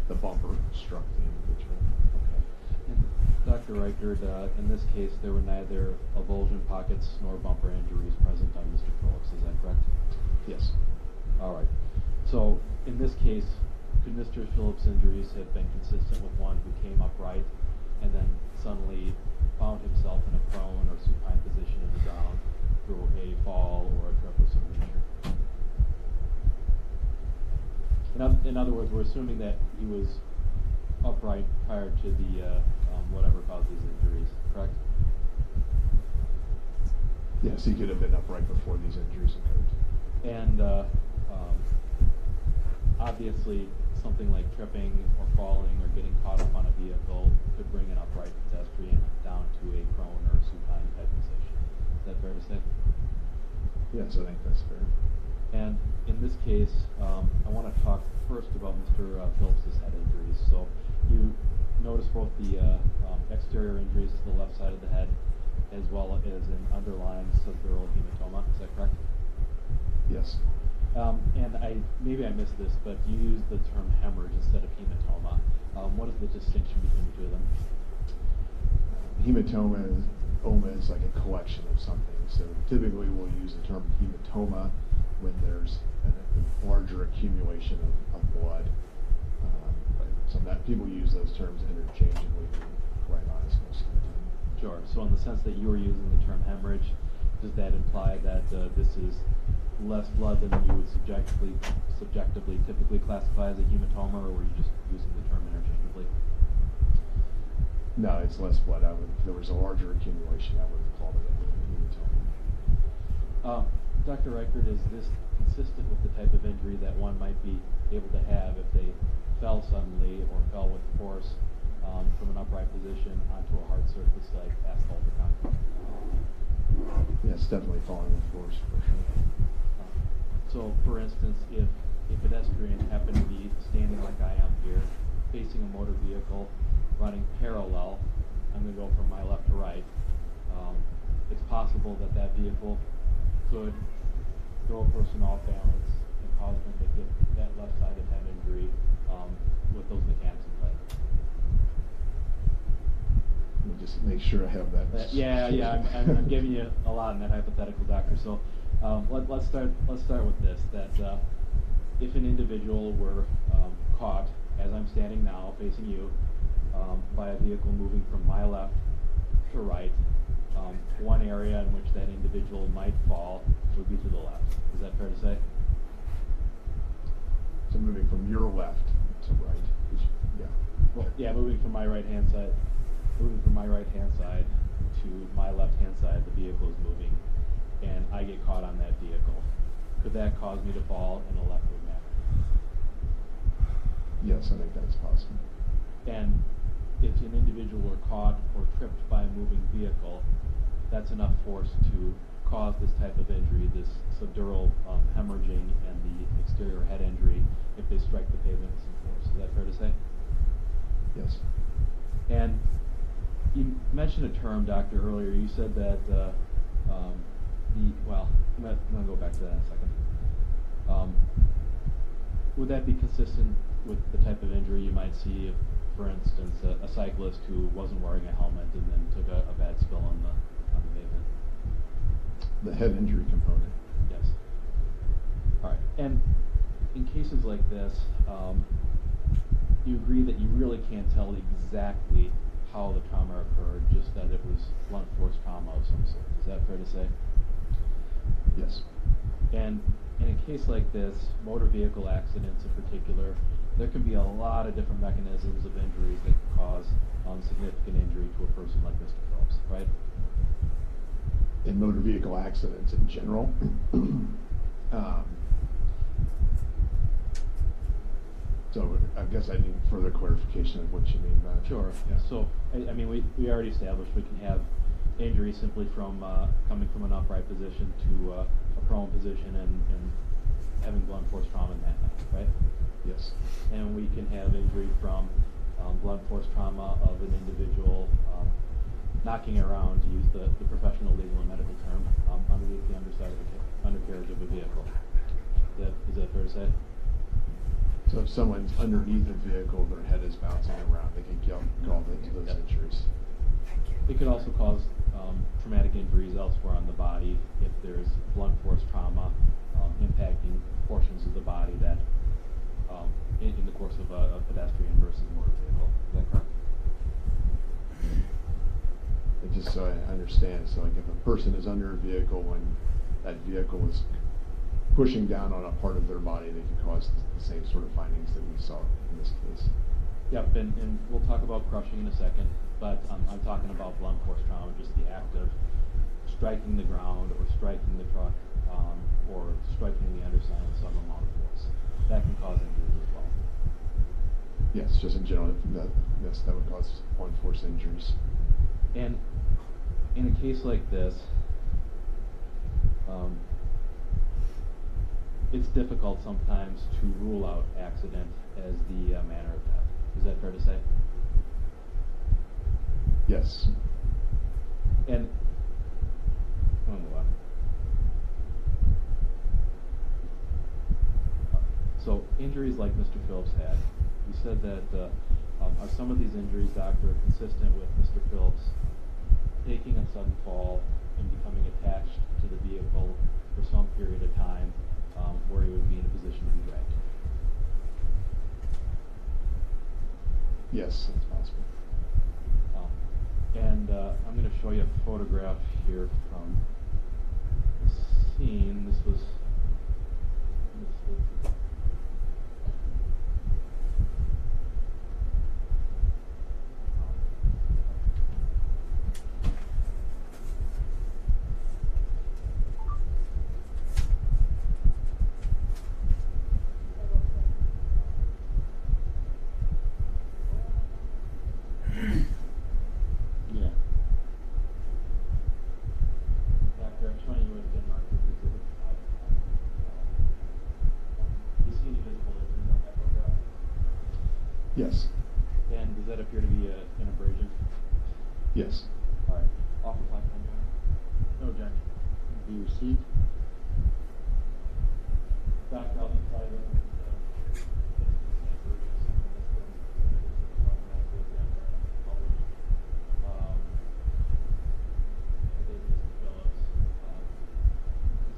the bumper struck the individual. Okay. And Dr. Reichert, in this case, there were neither avulsion pockets nor bumper injuries present on Mr. Phillips. Is that correct? Yes. All right. So in this case, could Mr. Phillips' injuries have been consistent with one who came upright and then suddenly found himself in a prone or supine position in the ground through a fall or a trip of some nature? In other words, we're assuming that he was upright prior to the whatever caused these injuries, correct? Yes, he could have been upright before these injuries occurred. And obviously, something like tripping or falling or getting caught up on a vehicle could bring an upright pedestrian down to a prone or supine type position. Is that fair to say? Yes, I think that's fair. And in this case, I want to talk first about Mr. Phillips' head injuries. So you notice both the exterior injuries to the left side of the head as well as an underlying subdural hematoma. Is that correct? Yes. And maybe I missed this, but you used the term hemorrhage instead of hematoma. What is the distinction between the two of them? Hematoma is like a collection of something. So typically we'll use the term hematoma when there's a larger accumulation of blood. So that people use those terms interchangeably, to be quite honest, most of the time. Sure. So in the sense that you were using the term hemorrhage, does that imply that this is less blood than you would subjectively typically classify as a hematoma, or were you just using the term interchangeably? No, it's less blood. If there was a larger accumulation, I would have called it in. He would tell me. Dr. Reichert, is this consistent with the type of injury that one might be able to have if they fell suddenly or fell with force from an upright position onto a hard surface like asphalt or concrete? Yeah, it's definitely falling with force for sure. So, for instance, if a pedestrian happened to be standing like I am here, facing a motor vehicle, running parallel, I'm going to go from my left to right. It's possible that that vehicle could throw a person off balance and cause them to get that left-sided head injury with those mechanics in play. Let me just make sure I have that. Yeah. I'm giving you a lot in that hypothetical, doctor. So let's start with this. That if an individual were caught as I'm standing now, facing you, by a vehicle moving from my left to right, one area in which that individual might fall would be to the left. Is that fair to say? So moving from your left to right. Yeah. Well, yeah, moving from my right hand side to my left hand side, the vehicle is moving, and I get caught on that vehicle. Could that cause me to fall in a leftward manner? Yes, I think that's possible. And if an individual were caught or tripped by a moving vehicle, that's enough force to cause this type of injury, this subdural hemorrhaging and the exterior head injury if they strike the pavement with some force. Is that fair to say? Yes. And you mentioned a term, doctor, earlier. You said that I'm going to go back to that in a second. Would that be consistent with the type of injury you might see if, for instance, a cyclist who wasn't wearing a helmet and then took a bad spill on the pavement? The head injury component. Yes. All right. And in cases like this, you agree that you really can't tell exactly how the trauma occurred, just that it was blunt force trauma of some sort. Is that fair to say? Yes. And in a case like this, motor vehicle accidents in particular, there can be a lot of different mechanisms of injuries that can cause significant injury to a person like Mr. Phillips, right? In motor vehicle accidents in general, so I guess I need further clarification of what you mean by that. Sure. Yeah. So, I mean, we already established we can have injury simply from coming from an upright position to a prone position and having blunt force trauma in that manner, right? Yes. And we can have injury from blunt force trauma of an individual knocking around, to use the professional legal and medical term, underneath the underside of the undercarriage of a vehicle. Is that fair to say? So if someone's underneath a vehicle, their head is bouncing around, they can call into those injuries. It could also cause traumatic injuries elsewhere on the body if there's blunt force trauma impacting portions of the body that in the course of a pedestrian versus motor vehicle. Is that correct? And just so I understand, so like if a person is under a vehicle when that vehicle is pushing down on a part of their body, they can cause the same sort of findings that we saw in this case. Yep, and we'll talk about crushing in a second, but I'm talking about blunt force trauma, just the act of striking the ground or striking the truck or striking the underside with some amount of force. That can cause injuries as well. Yes, just in general, that would cause blunt force injuries. And in a case like this, it's difficult sometimes to rule out accident as the manner of death. Is that fair to say? Yes. And on the left. So injuries like Mr. Phillips had, you said that are some of these injuries, doctor, consistent with Mr. Phillips taking a sudden fall and becoming attached to the vehicle for some period of time where he would be in a position to be dragged? Yes, that's possible. And I'm going to show you a photograph here from the scene. This was Yes. And does that appear to be an abrasion? Yes. All right. Offer 510, Your Honor. No objection. Be received. Dr. Alvin Filer, is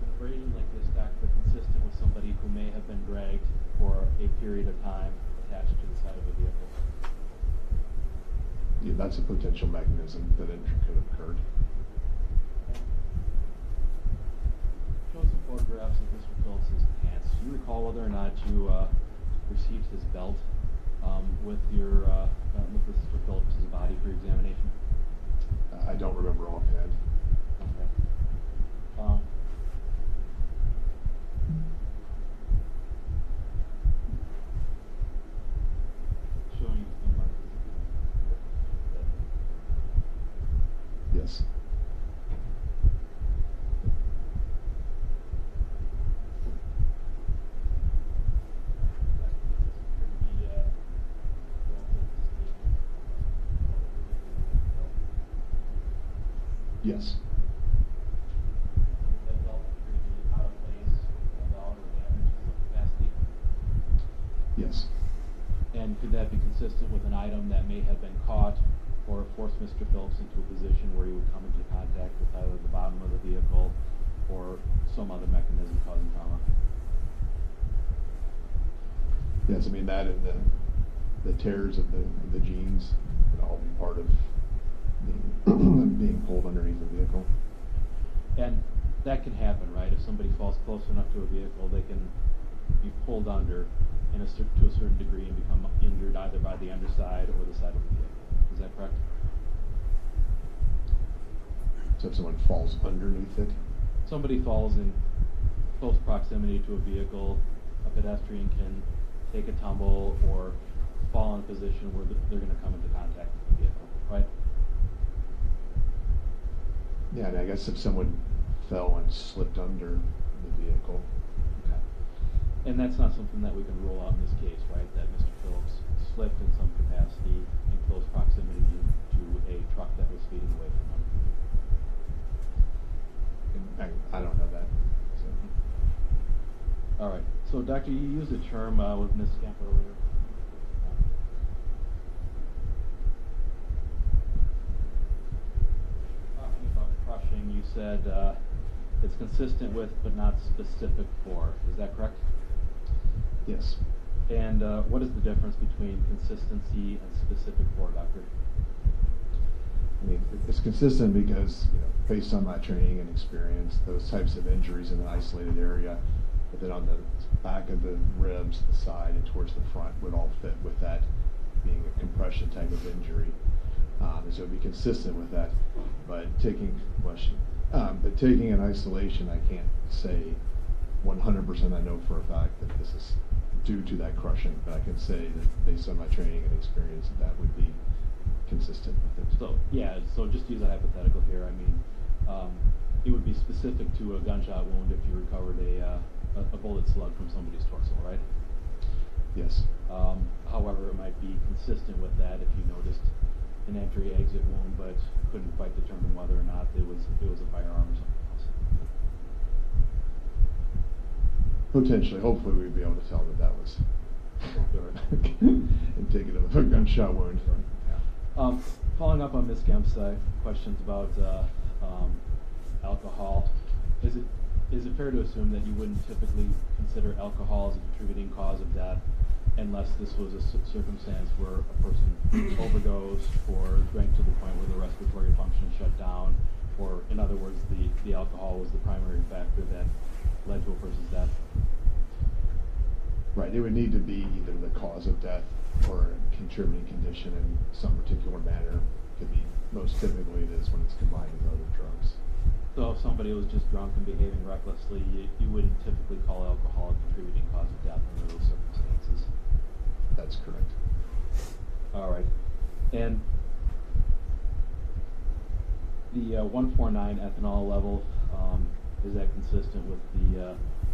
an abrasion like this, doctor, consistent with somebody who may have been dragged for a period of time attached to the side of a vehicle? Yeah, that's a potential mechanism that injury could have occurred. Show some photographs of Mr. Phillips's pants. Do you recall whether or not you received his belt with Mr. Phillips's body for examination? I don't remember offhand. Okay. Showing you the marks. Yes. Yes. Yes. And could that be consistent with an item that may have been caught or forced Mr. Phillips into a position where he would come into contact with either the bottom of the vehicle or some other mechanism causing trauma? Yes, I mean that and the tears of the jeans would all be part of being pulled underneath the vehicle. And that can happen, right? If somebody falls close enough to a vehicle, they can be pulled under to a certain degree and become injured either by the underside or the side of the vehicle. Is that correct? So if someone falls underneath it? Somebody falls in close proximity to a vehicle, a pedestrian can take a tumble or fall in a position where they're going to come into contact with the vehicle, right? Yeah, and I guess if someone fell and slipped under the vehicle. Okay. And that's not something that we can rule out in this case, right? That Mr. Phillips slipped in some capacity in close proximity to a truck that was speeding away from him. I don't know that. So. All right. So, Doctor, you used a term with Ms. Scamp earlier. Talking about crushing, you said it's consistent with but not specific for. Is that correct? Yes. And what is the difference between consistency and specific for, Doctor? I mean, it's consistent because, based on my training and experience, those types of injuries in an isolated area, but then on the back of the ribs, the side, and towards the front would all fit with that being a compression type of injury. And so it would be consistent with that. But taking in isolation, I can't say 100% I know for a fact that this is due to that crushing, but I can say that based on my training and experience, that would be consistent with it. So, yeah, so just to use a hypothetical here, I mean, it would be specific to a gunshot wound if you recovered a bullet slug from somebody's torso, right? Yes. However, it might be consistent with that if you noticed an entry-exit wound, but couldn't quite determine whether or not it was a firearm or something else. Potentially, hopefully we'd be able to tell that was indicative of a gunshot wound. Yeah. Following up on Ms. Kemp's questions about alcohol, is it fair to assume that you wouldn't typically consider alcohol as a contributing cause of death unless this was a circumstance where a person overdosed or drank to the point where the respiratory function shut down, or in other words, the alcohol was the primary factor that led to a person's death? Right, it would need to be either the cause of death or a contributing condition in some particular manner. Could be, most typically it is when it's combined with other drugs. So if somebody was just drunk and behaving recklessly, you wouldn't typically call alcohol a contributing cause of death under those circumstances? That's correct. All right. And the 149 ethanol level, is that consistent with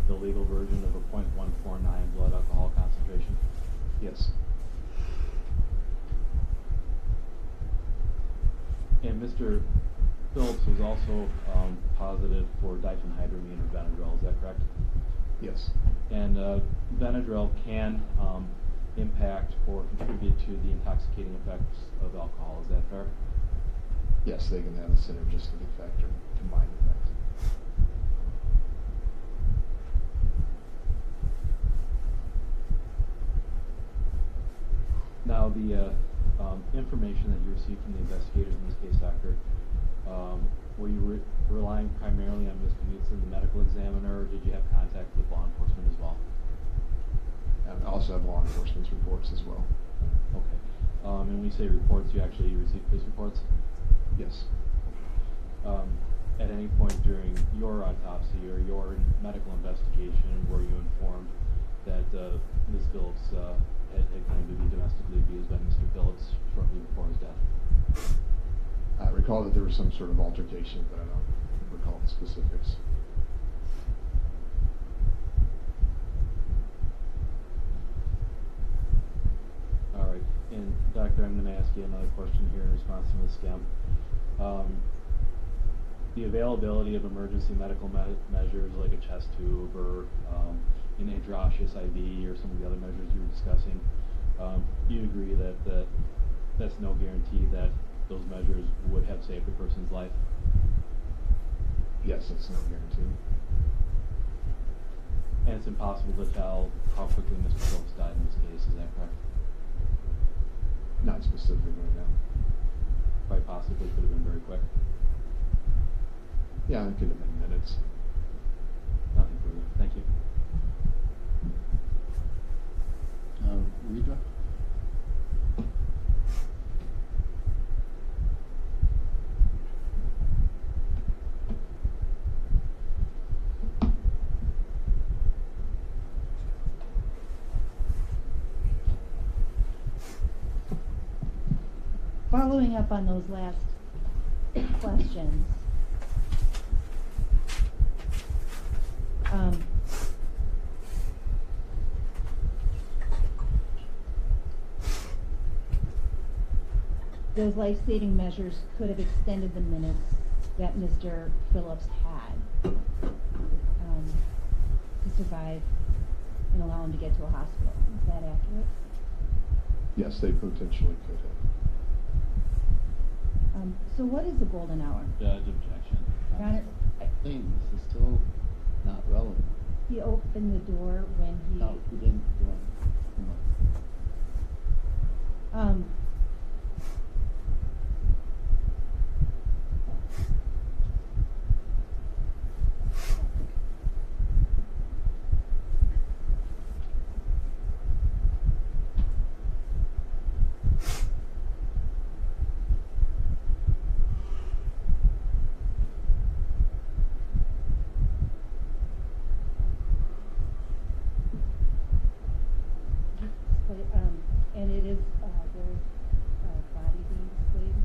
the legal version of a .149 blood alcohol concentration? Yes. And Mr. Phillips was also positive for diphenhydramine or Benadryl, is that correct? Yes. And Benadryl can impact or contribute to the intoxicating effects of alcohol, is that fair? Yes, they can have a synergistic effect or combined effect. Now, the information that you received from the investigators in this case, Doctor, were you relying primarily on Mr. Knudsen, the medical examiner, or did you have contact with law enforcement as well? And I also have law enforcement's reports as well. Okay. And when you say reports, you actually received police reports? Yes. At any point during your autopsy or your medical investigation, were you informed that Ms. Phillips had claimed to be domestically abused by Mr. Phillips shortly before his death? I recall that there was some sort of altercation, but I don't recall the specifics. All right. And Doctor, I'm going to ask you another question here in response to Ms. Skem. The availability of emergency medical measures like a chest tube or an hydroxyus IV or some of the other measures you were discussing, do you agree that that's no guarantee that those measures would have saved a person's life? Yes, it's no guarantee. And it's impossible to tell how quickly Mr. Phillips died in this case, is that correct? Not specifically, no. Quite possibly could have been very quick. Yeah, it could have been minutes. Nothing further. Thank you. Redraw? Following up on those last questions, those life-saving measures could have extended the minutes that Mr. Phillips had to survive and allow him to get to a hospital. Is that accurate? Yes, they potentially could have. So what is the golden hour? Judge, objection. Your Honor, Saying this is still not relevant. he opened the door when he... No, we didn't do it. And it is there's body being displayed.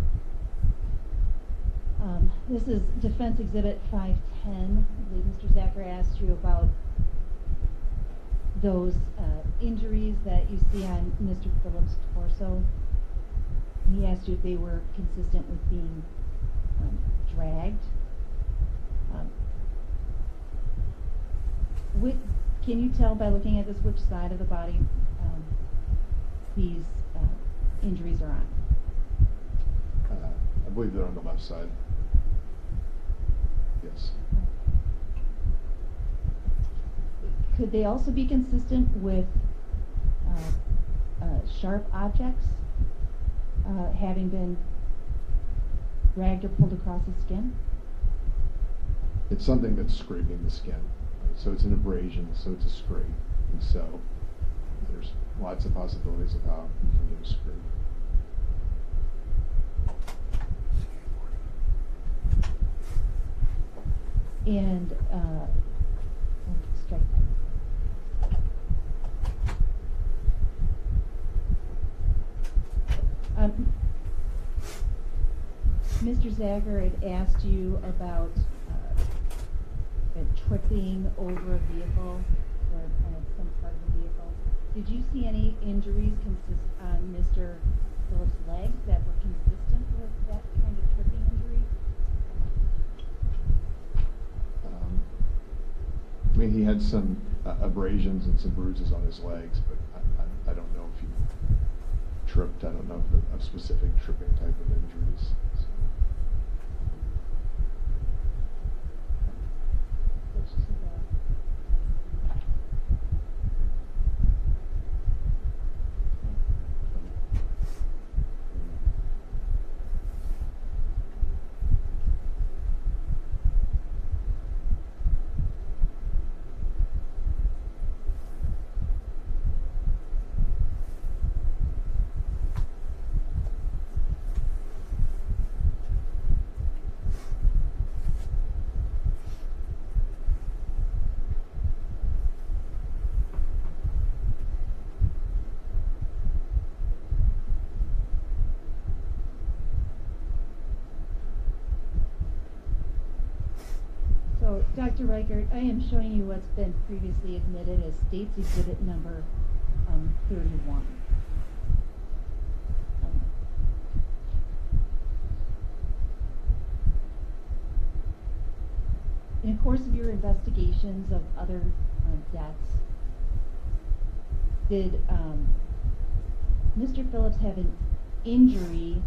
This is Defense Exhibit 510. I believe Mr. Zachary asked you about those injuries that you see on Mr. Phillips' torso. He asked you if they were consistent with being dragged. Can you tell by looking at this which side of the body these injuries are on? I believe they're on the left side. Yes. Could they also be consistent with sharp objects having been dragged or pulled across the skin? It's something that's scraping the skin. So it's an abrasion, so it's a scrape. And so there's lots of possibilities of how you can get a scrape. And strike that. Mr. Zager had asked you about tripping over a vehicle or some part of the vehicle. Did you see any injuries on Mr. Phillips' legs that were consistent with that kind of tripping injury? I mean, he had some abrasions and some bruises on his legs, but I don't know if he tripped. I don't know of specific tripping type of injuries. So. So, Dr. Reichert, I am showing you what's been previously admitted as State's Exhibit number 31. In the course of your investigations of other deaths, did Mr. Phillips have an injury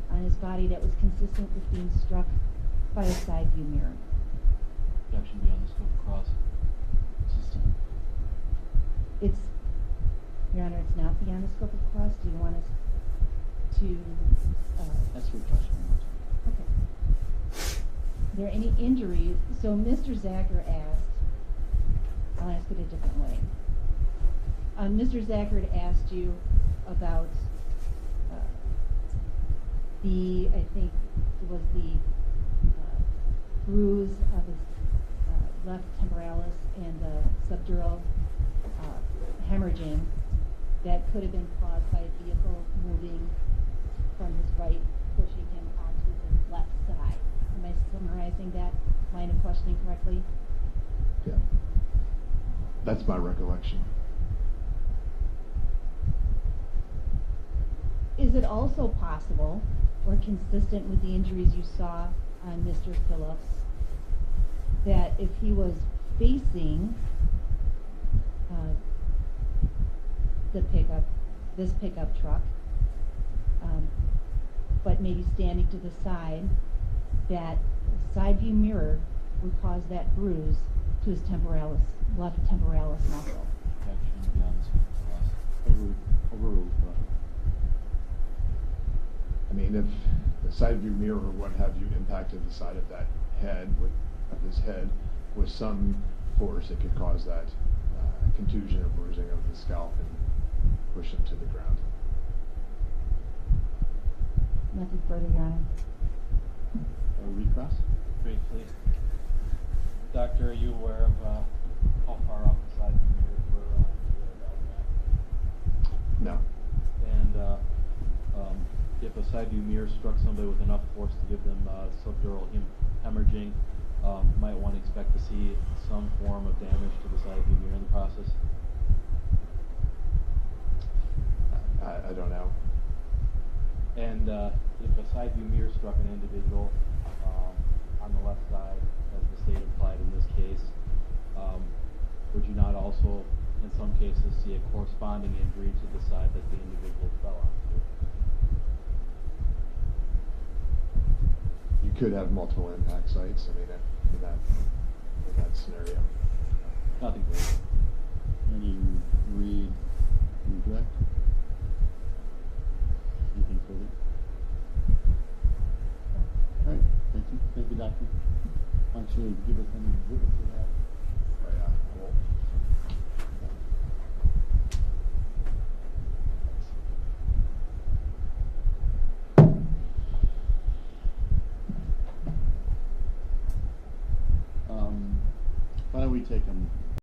on his body that was consistent with being struck by a side view mirror? Objection beyond the scope of cross. Sustained. It's, Your Honor, it's not beyond the scope of cross. Do you want us to? That's your question. Okay. Are there any injuries? So Mr. Zacher asked, I'll ask it a different way. Mr. Zacher had asked you about I think it was the bruise of his left temporalis and the subdural hemorrhaging that could have been caused by a vehicle moving from his right, pushing him onto his left side. Am I summarizing that line of questioning correctly? Yeah. That's my recollection. Is it also possible or consistent with the injuries you saw on Mr. Phillips that if he was facing this pickup truck, but maybe standing to the side, that side view mirror would cause that bruise to his left temporalis muscle? Objection beyond the scope of cross. Overruled. I mean, if the side view mirror or what have you impacted the side of that head, of his head, with some force, it could cause that contusion or bruising of the scalp and push him to the ground. Nothing further, Your Honor. Recross? Briefly, Doctor, are you aware of how far off the side of the mirrors were on the No. And if a side view mirror struck somebody with enough force to give them subdural hemorrhaging, might one expect to see some form of damage to the side view mirror in the process? I don't know. And if a side view mirror struck an individual on the left side, as the state implied in this case, would you not also, in some cases, see a corresponding injury to the side that the individual fell onto? You could have multiple impact sites. I mean, in that scenario. Nothing further. Any redirect? Anything further? All right. Thank you. Thank you, Doctor. Why don't you give us any witness to that? Why don't we take them